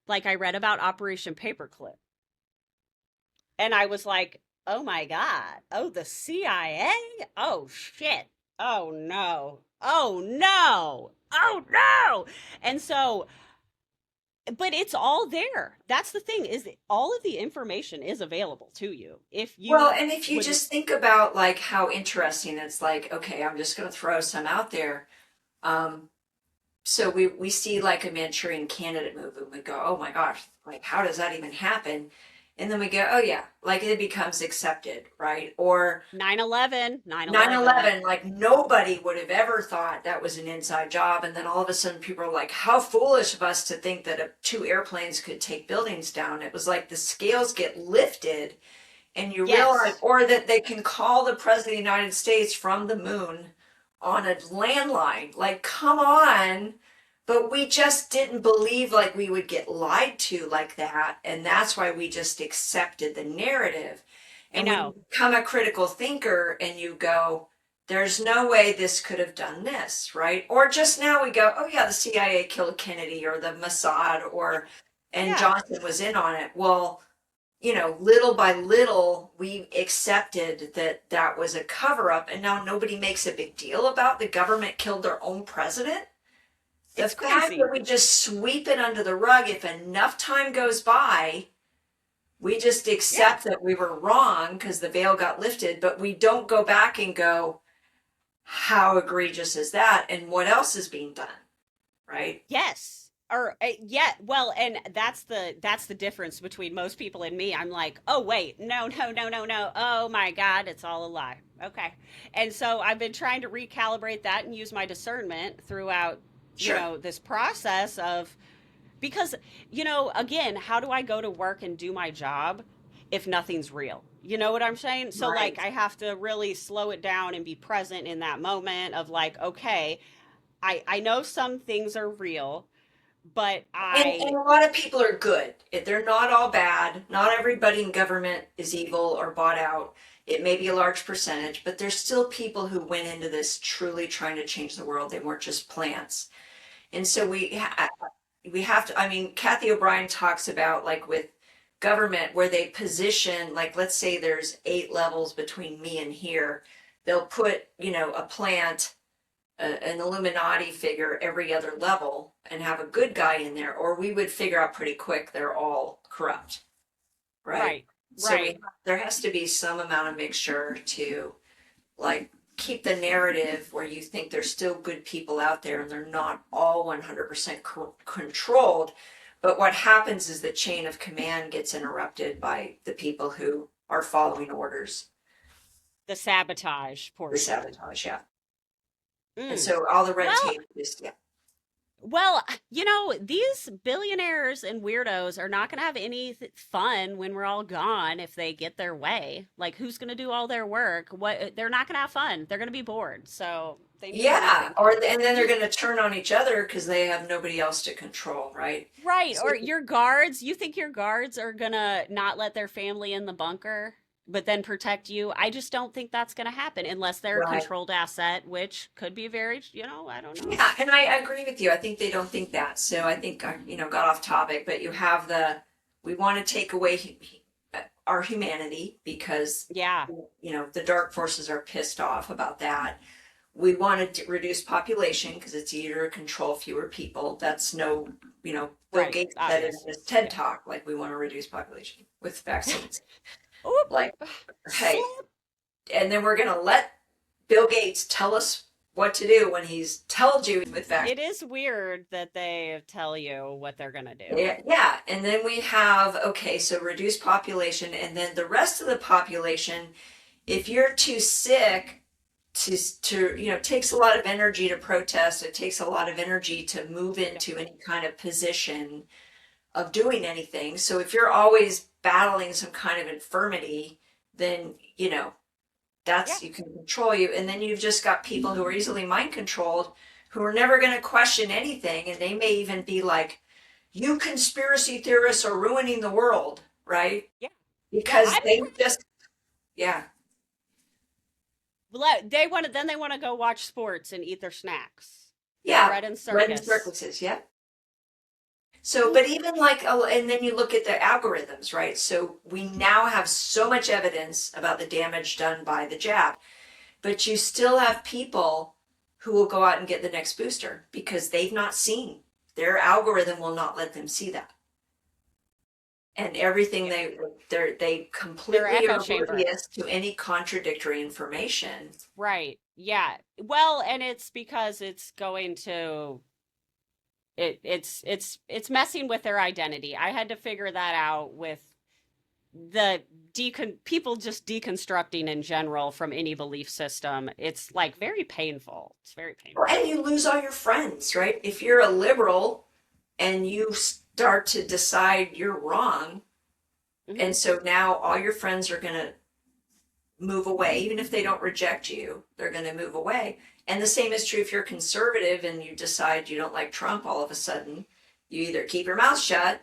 Speaker 1: like I read about Operation Paperclip, and I was like, oh my God, oh, the CIA? Oh shit. Oh no. Oh no. Oh no. And so, but it's all there. That's the thing, is all of the information is available to you if
Speaker 2: well,
Speaker 1: you
Speaker 2: and if you
Speaker 1: would.
Speaker 2: just think about like how interesting it's like, okay, I'm just going to throw some out there. Um, so we see like a Manchurian candidate move and we go, oh my gosh, like how does that even happen? And then we go, oh yeah, like it becomes accepted, right? Or
Speaker 1: 9/11, 9/11.
Speaker 2: 9/11, like nobody would have ever thought that was an inside job. And then all of a sudden people are like, how foolish of us to think that two airplanes could take buildings down. It was like the scales get lifted and you realize,
Speaker 1: Yes.
Speaker 2: or that they can call the president of the United States from the moon on a landline. Like, come on. But we just didn't believe like we would get lied to like that. And that's why we just accepted the narrative.
Speaker 1: I
Speaker 2: And when you
Speaker 1: know.
Speaker 2: become a critical thinker and you go, there's no way this could have done this, right? Or just now we go, oh yeah, the CIA killed Kennedy or the Mossad and
Speaker 1: Yeah.
Speaker 2: Johnson was in on it. Well, little by little, we accepted that that was a cover up, and now nobody makes a big deal about the government killed their own president. The
Speaker 1: It's
Speaker 2: fact that
Speaker 1: crazy.
Speaker 2: we just sweep it under the rug, if enough time goes by, we just
Speaker 1: Yeah.
Speaker 2: accept that we were wrong because the veil got lifted, but we don't go back and go, how egregious is that? And what else is being done, right?
Speaker 1: Yes. Or yeah, well, and that's the difference between most people and me. I'm like, "Oh wait, no, no, no, no, no. Oh my God, it's all a lie." Okay. And so I've been trying to recalibrate that and use my discernment throughout,
Speaker 2: Sure.
Speaker 1: this process of, because, again, how do I go to work and do my job if nothing's real? You know what I'm saying? So like
Speaker 2: Right.
Speaker 1: I have to really slow it down and be present in that moment of like, okay, I know some things are real, but
Speaker 2: And a lot of people are good. They're not all bad. Not everybody in government is evil or bought out. It may be a large percentage, but there's still people who went into this truly trying to change the world. They weren't just plants. And so we have to, I mean, Kathy O'Brien talks about like with government where they position, like let's say there's 8 levels between me and here. They'll put, a plant, an Illuminati figure every other level and have a good guy in there, or we would figure out pretty quick they're all corrupt, right?
Speaker 1: right,
Speaker 2: So
Speaker 1: right.
Speaker 2: there has to be some amount of mixture to like keep the narrative where you think there's still good people out there and they're not all 100% controlled. But what happens is the chain of command gets interrupted by the people who are following orders.
Speaker 1: The sabotage
Speaker 2: The
Speaker 1: portion.
Speaker 2: sabotage, yeah. And
Speaker 1: Mm.
Speaker 2: so all the red
Speaker 1: Well,
Speaker 2: tape is, yeah.
Speaker 1: well, these billionaires and weirdos are not going to have any fun when we're all gone if they get their way. Like, who's going to do all their work? What? They're not going to have fun. They're going to be bored. So they need to
Speaker 2: Yeah,
Speaker 1: rethink
Speaker 2: or
Speaker 1: it.
Speaker 2: and then they're going to turn on each other because they have nobody else to control, right?
Speaker 1: Right.
Speaker 2: So,
Speaker 1: Or your guards, you think your guards are gonna not let their family in the bunker, but then protect you? I just don't think that's gonna happen unless they're a
Speaker 2: right.
Speaker 1: controlled asset, which could be very, I don't know.
Speaker 2: Yeah, and I agree with you. I think they don't think that. So I think I, got off topic, but you have we want to take away our humanity because,
Speaker 1: Yeah.
Speaker 2: the dark forces are pissed off about that. We want to reduce population because it's easier to control fewer people. That's Bill
Speaker 1: Right.
Speaker 2: Gates said it in
Speaker 1: Obvious.
Speaker 2: his TED
Speaker 1: Yeah.
Speaker 2: talk, like we want to reduce population with vaccines.
Speaker 1: Oop.
Speaker 2: Like, hey,
Speaker 1: Slip.
Speaker 2: and then we're going to let Bill Gates tell us what to do when he's told you with vaccines.
Speaker 1: It is weird that they tell you what they're gonna do.
Speaker 2: Yeah, yeah, and then we have, okay, so reduce population, and then the rest of the population, if you're too sick it takes a lot of energy to protest, it takes a lot of energy to move
Speaker 1: Yeah.
Speaker 2: into any kind of position of doing anything. So if you're always battling some kind of infirmity, then,
Speaker 1: Yeah.
Speaker 2: that's you can control you. And then you've just got people who are easily mind controlled who are never going to question anything. And they may even be like, you conspiracy theorists are ruining the world, right?
Speaker 1: Yeah. Yeah.
Speaker 2: Because they just, yeah,
Speaker 1: They want to. Then they want to go watch sports and eat their snacks.
Speaker 2: yeah,
Speaker 1: Bread and
Speaker 2: red and
Speaker 1: circus.
Speaker 2: circuses, yeah. So, but even like, and then you look at the algorithms, right? So we now have so much evidence about the damage done by the jab, but you still have people who will go out and get the next booster because they've not seen. Their algorithm will not let them see that. And everything
Speaker 1: Yeah.
Speaker 2: they
Speaker 1: Their
Speaker 2: completely
Speaker 1: echo
Speaker 2: are
Speaker 1: chamber.
Speaker 2: oblivious to any contradictory information.
Speaker 1: Right. Yeah. Well, and it's because it's going to it's messing with their identity. I had to figure that out with the people just deconstructing in general from any belief system. It's like very painful. It's very
Speaker 2: And
Speaker 1: painful.
Speaker 2: you lose all your friends, right? If you're a liberal and you start to decide you're wrong,
Speaker 1: Hmm.
Speaker 2: and so now all your friends are going to move away, even if they don't reject you, they're going to move away. And the same is true if you're conservative and you decide you don't like Trump all of a sudden. You either keep your mouth shut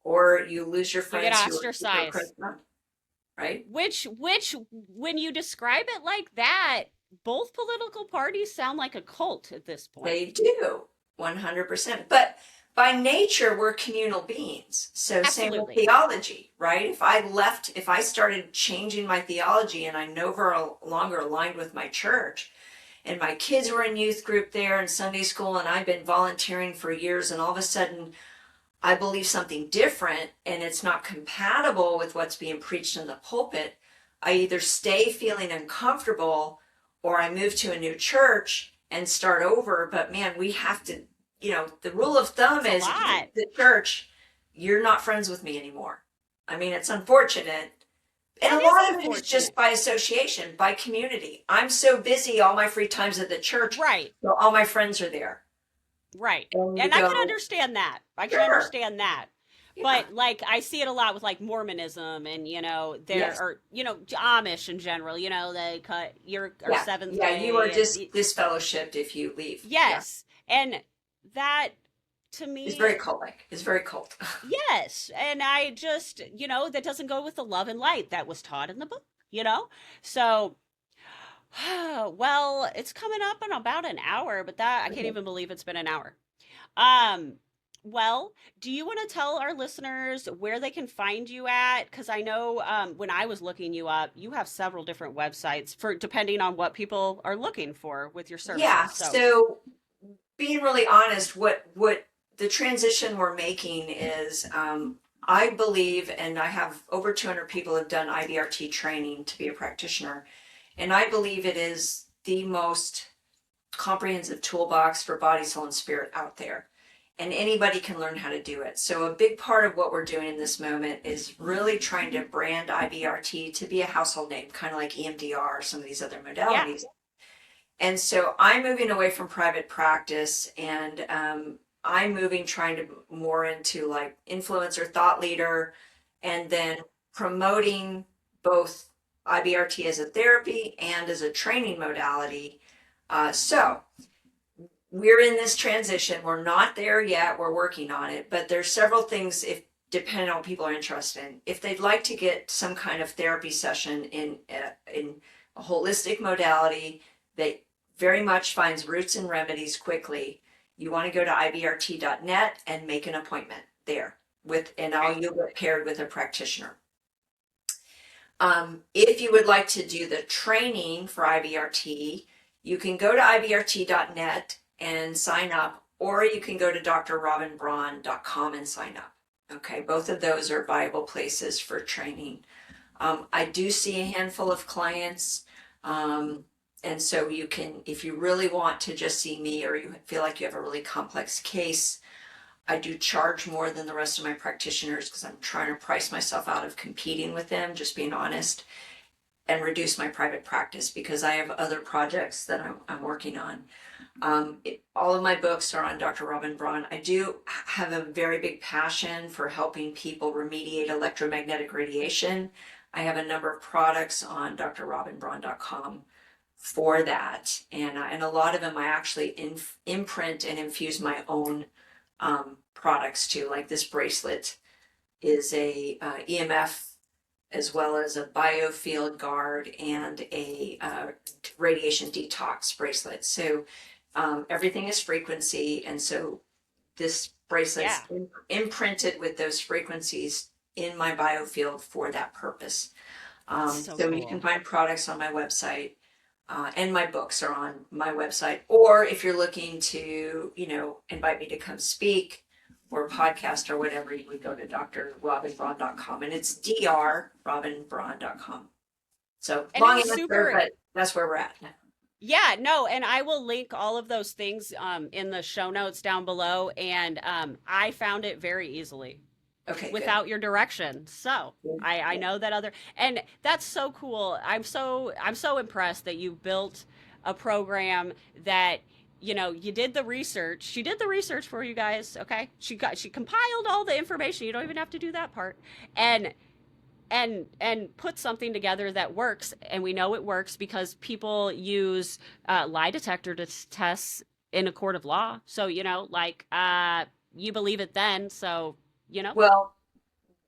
Speaker 2: or you lose your
Speaker 1: You get
Speaker 2: friends who are super
Speaker 1: ostracized.
Speaker 2: pro-Trump, right?
Speaker 1: Which when you describe it like that, both political parties sound like a cult at this point.
Speaker 2: They do, 100%. But by nature, we're communal beings. So same with
Speaker 1: Absolutely.
Speaker 2: theology, right? If I started changing my theology and I no longer aligned with my church, and my kids were in youth group there and Sunday school, and I've been volunteering for years, and all of a sudden I believe something different and it's not compatible with what's being preached in the pulpit, I either stay feeling uncomfortable or I move to a new church and start over. But man, we have to, the rule of thumb
Speaker 1: It's a
Speaker 2: is if you
Speaker 1: lot.
Speaker 2: leave the church, you're not friends with me anymore. I mean, it's unfortunate. And
Speaker 1: That
Speaker 2: a
Speaker 1: is
Speaker 2: lot of it is just
Speaker 1: unfortunate.
Speaker 2: by association, by community. I'm so busy all my free times at the church,
Speaker 1: Right.
Speaker 2: so all my friends are there.
Speaker 1: Right.
Speaker 2: And you
Speaker 1: And I can
Speaker 2: go,
Speaker 1: understand that. I can
Speaker 2: sure,
Speaker 1: understand that.
Speaker 2: yeah,
Speaker 1: But like I see it a lot with like Mormonism and there
Speaker 2: yes.
Speaker 1: are Amish in general, they cut your or
Speaker 2: Yeah,
Speaker 1: Seventh
Speaker 2: yeah, you are
Speaker 1: Day and
Speaker 2: disfellowshipped if you leave. Yeah,
Speaker 1: yes. And that to
Speaker 2: It's
Speaker 1: me,
Speaker 2: very cult-like. It's very cult.
Speaker 1: yes. And I just, that doesn't go with the love and light that was taught in the book, you know? So, well, it's coming up in about an hour, but that I can't
Speaker 2: Okay.
Speaker 1: even believe it's been an hour. Um, well, do you want to tell our listeners where they can find you at? Because I know when I was looking you up, you have several different websites for depending on what people are looking for with your
Speaker 2: Yeah.
Speaker 1: services. So,
Speaker 2: So being really honest, what the transition we're making is, I believe, and I have over 200 people have done IBRT training to be a practitioner, and I believe it is the most comprehensive toolbox for body, soul, and spirit out there. And anybody can learn how to do it. So a big part of what we're doing in this moment is really trying to brand IBRT to be a household name, kind of like EMDR or some of these other
Speaker 1: yeah.
Speaker 2: modalities. And so I'm moving away from private practice, and I'm moving trying to more into like influencer thought leader, and then promoting both IBRT as a therapy and as a training modality. So we're in this transition. We're not there yet. We're working on it, but there's several things if depending on what people are interested in. If they'd like to get some kind of therapy session in a holistic modality that very much finds roots and remedies quickly, you want to go to IBRT.net and make an appointment there you'll get paired with a practitioner. If you would like to do the training for IBRT, you can go to IBRT.net and sign up, or you can go to DR.ROBIN.com and sign up. Okay, both of those are viable places for training. I do see a handful of clients, and so you can, if you really want to just see me or you feel like you have a really complex case, I do charge more than the rest of my practitioners because I'm trying to price myself out of competing with them, just being honest, and reduce my private practice because I have other projects that I'm working on. All of my books are on Dr. Robin Braun. I do have a very big passion for helping people remediate electromagnetic radiation. I have a number of products on drrobinbraun.com for that, and a lot of them I actually imprint and infuse my own products too. Like this bracelet is a EMF as well as a biofield guard and a radiation detox bracelet. So everything is frequency, and so this bracelet's
Speaker 1: Yeah.
Speaker 2: imprinted with those frequencies in my biofield for that purpose.
Speaker 1: That's so
Speaker 2: So you can
Speaker 1: cool.
Speaker 2: find products on my website, and my books are on my website. Or if you're looking to, invite me to come speak or podcast or whatever, you would go to drrobinbraun.com, and it's drrobinbraun.com. So
Speaker 1: And it
Speaker 2: long
Speaker 1: was
Speaker 2: answer,
Speaker 1: super.
Speaker 2: but that's where we're at.
Speaker 1: Yeah, no, and I will link all of those things in the show notes down below. And I found it very easily
Speaker 2: Okay, good.
Speaker 1: without your direction. So
Speaker 2: Good.
Speaker 1: I
Speaker 2: Yeah.
Speaker 1: know that and that's so cool. I'm so impressed that you built a program that you did the research. She did the research for you guys, okay? She compiled all the information. You don't even have to do that part. And put something together that works, and we know it works because people use lie detector tests in a court of law. So you believe it then, so you know
Speaker 2: Well,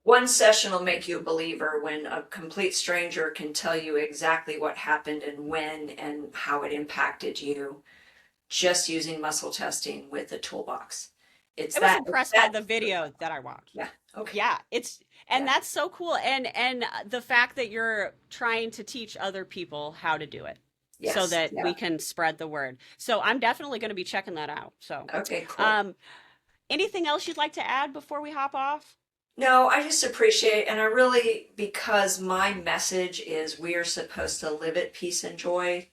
Speaker 2: one session will make you a believer when a complete stranger can tell you exactly what happened and when and how it impacted you just using muscle testing with a toolbox. It's
Speaker 1: I was
Speaker 2: that,
Speaker 1: impressed by the video that I watched.
Speaker 2: yeah. Okay.
Speaker 1: Yeah, and
Speaker 2: Yeah.
Speaker 1: that's so cool, and the fact that you're trying to teach other people how to do it so
Speaker 2: Yes.
Speaker 1: that we
Speaker 2: Yeah.
Speaker 1: can spread the word. So I'm definitely going to be checking that out. So
Speaker 2: Okay, cool.
Speaker 1: um anything else you'd like to add before we hop off?
Speaker 2: No, I just appreciate, and I really, because my message is we are supposed to live at peace and joy.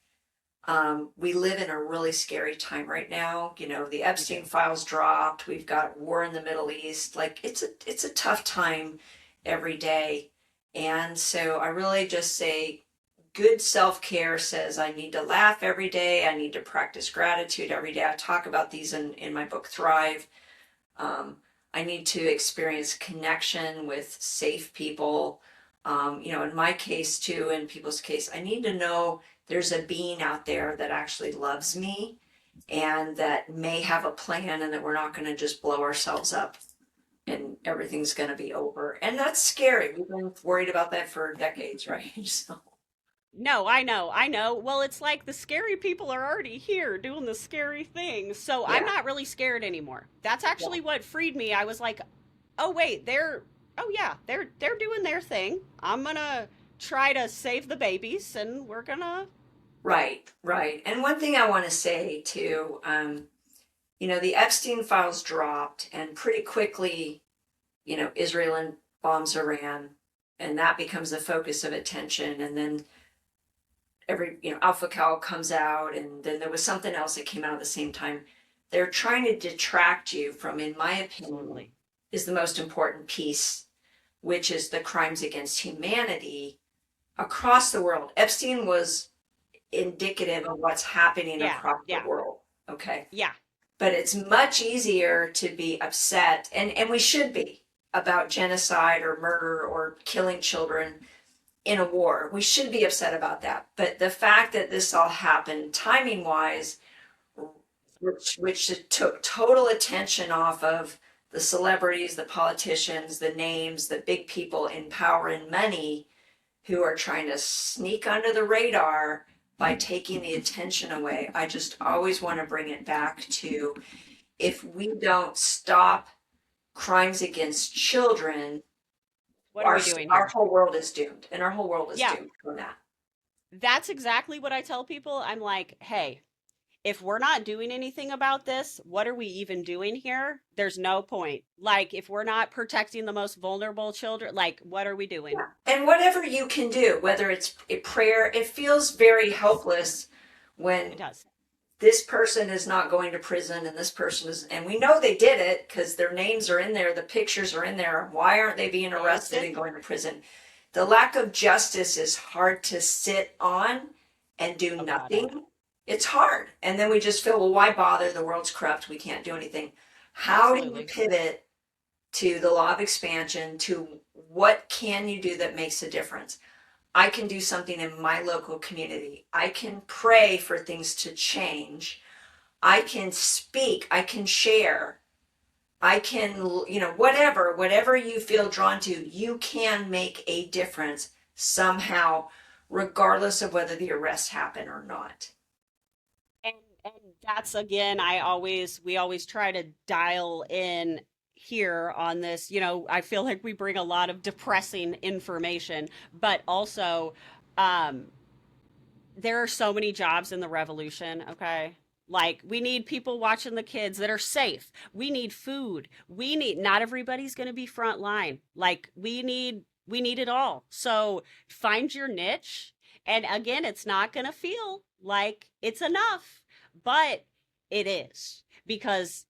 Speaker 2: We live in a really scary time right now. The
Speaker 1: We do.
Speaker 2: Epstein files dropped. We've got war in the Middle East. Like it's a tough time every day. And so I really just say good self-care says I need to laugh every day. I need to practice gratitude every day. I talk about these in my book Thrive. I need to experience connection with safe people. In my case too, in people's case, I need to know there's a being out there that actually loves me and that may have a plan, and that we're not going to just blow ourselves up and everything's going to be over. And that's scary. We've been worried about that for decades, right? So,
Speaker 1: No, I know, I know. Well, it's like the scary people are already here doing the scary things. So I'm
Speaker 2: yeah,
Speaker 1: not really scared anymore. That's
Speaker 2: yeah,
Speaker 1: actually what freed me. I was like, "Oh wait, oh yeah, they're doing their thing. I'm going to try to save the babies and we're going to
Speaker 2: right, right. And one thing I want to say too, the Epstein files dropped, and pretty quickly, Israel and bombs Iran, and that becomes the focus of attention. And then Alpha Cal comes out, and then there was something else that came out at the same time. They're trying to detract you from, in my opinion,
Speaker 1: absolutely.
Speaker 2: is the most important piece, which is the crimes against humanity across the world. Epstein was indicative of what's happening
Speaker 1: Yeah,
Speaker 2: across the
Speaker 1: yeah,
Speaker 2: world. Okay.
Speaker 1: yeah.
Speaker 2: But it's much easier to be upset, and we should be, about genocide or murder or killing children in a war. We should be upset about that. But the fact that this all happened timing wise, which took total attention off of the celebrities, the politicians, the names, the big people in power and money who are trying to sneak under the radar by taking the attention away. I just always want to bring it back to, if we don't stop crimes against children,
Speaker 1: What are
Speaker 2: our
Speaker 1: we doing
Speaker 2: our
Speaker 1: here?
Speaker 2: whole world is doomed, and our whole world is
Speaker 1: Yeah,
Speaker 2: doomed from that.
Speaker 1: that's exactly what I tell people. I'm like, "Hey, if we're not doing anything about this, what are we even doing here? There's no point. Like, if we're not protecting the most vulnerable children, like, what are we doing?"
Speaker 2: Yeah. And whatever you can do, whether it's a prayer, it feels very helpless when
Speaker 1: It does.
Speaker 2: this person is not going to prison and this person is, and we know they did it because their names are in there, the pictures are in there. Why aren't they being arrested
Speaker 1: Innocent.
Speaker 2: and going to prison? The lack of justice is hard to sit on and do
Speaker 1: Oh God, I know.
Speaker 2: nothing. It's hard. And then we just feel, well, why bother? The world's corrupt. We can't do anything. How do you
Speaker 1: Absolutely.
Speaker 2: pivot to the law of expansion, to what can you do that makes a difference? I can do something in my local community. I can pray for things to change. I can speak. I can share. I can, whatever you feel drawn to, you can make a difference somehow, regardless of whether the arrests happen or not.
Speaker 1: And and that's again, we always try to dial in here on this. I feel like we bring a lot of depressing information, but also um there are so many jobs in the revolution, okay? Like, we need people watching the kids that are safe. We need food. Not everybody's going to be front line. Like, we need it all. So find your niche. And again, it's not going to feel like it's enough, but it is, because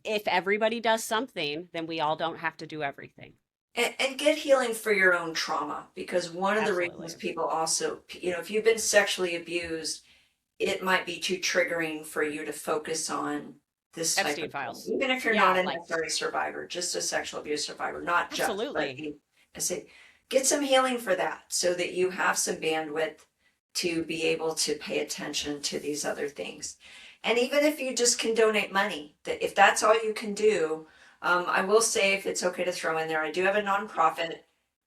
Speaker 1: if everybody does something, then we all don't have to do everything.
Speaker 2: And get healing for your own trauma, because one of the reasons
Speaker 1: Absolutely.
Speaker 2: people also, if you've been sexually abused, it might be too triggering for you to focus on this type
Speaker 1: Epstein
Speaker 2: of thing.
Speaker 1: files.
Speaker 2: Even if you're not
Speaker 1: Yeah,
Speaker 2: an
Speaker 1: like,
Speaker 2: SRE survivor, just a sexual abuse survivor, not just, but
Speaker 1: absolutely.
Speaker 2: I say, get some healing for that so that you have some bandwidth to be able to pay attention to these other things. And even if you just can donate money, that if that's all you can do, I will say, if it's okay to throw in there, I do have a nonprofit,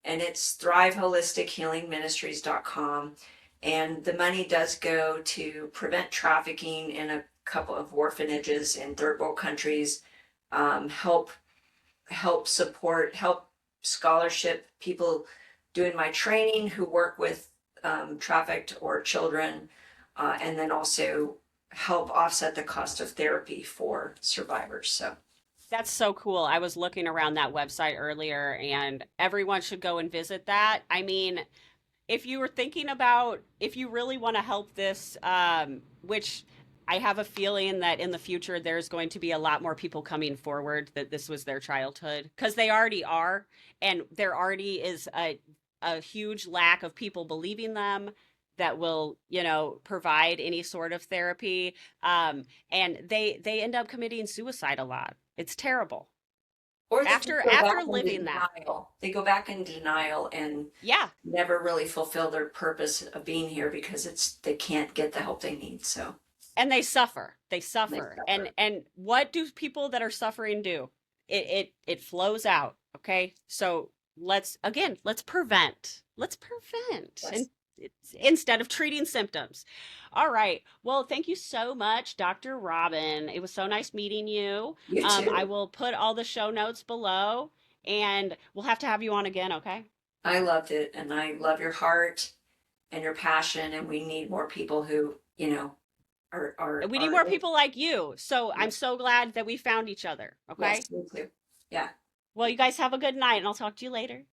Speaker 2: and it's thriveholistic.healingministries.com. And the money does go to prevent trafficking in a couple of orphanages in third world countries, help help scholarship people doing my training who work with trafficked or children, and then also help offset the cost of therapy for survivors. So,
Speaker 1: That's so cool. I was looking around that website earlier, and everyone should go and visit that. I mean, if you were thinking about, if you really want to help this, which I have a feeling that in the future there's going to be a lot more people coming forward that this was their childhood, because they already are, and there already is a huge lack of people believing them that will, provide any sort of therapy. And they end up committing suicide a lot. It's terrible.
Speaker 2: or they just
Speaker 1: After
Speaker 2: go back
Speaker 1: after
Speaker 2: into
Speaker 1: living that.
Speaker 2: denial. They go back into denial and
Speaker 1: Yeah.
Speaker 2: never really fulfill their purpose of being here because they can't get the help they need. So,
Speaker 1: And they suffer. They
Speaker 2: and they
Speaker 1: suffer.
Speaker 2: suffer.
Speaker 1: And what do people that are suffering do? It flows out. Okay. So let's prevent. Let's prevent. And
Speaker 2: Yes.
Speaker 1: instead of treating symptoms. All right. Well, thank you so much, Dr. Robin. It was so nice meeting you.
Speaker 2: You
Speaker 1: I
Speaker 2: too.
Speaker 1: will put all the show notes below, and we'll have to have you on again, okay?
Speaker 2: I loved it, and I love your heart and your passion, and we need more people who,
Speaker 1: We need
Speaker 2: are
Speaker 1: more people like you. So
Speaker 2: yeah.
Speaker 1: I'm so glad that we found each other, okay?
Speaker 2: Yes, me too. Yeah.
Speaker 1: Well, you guys have a good night, and I'll talk to you later.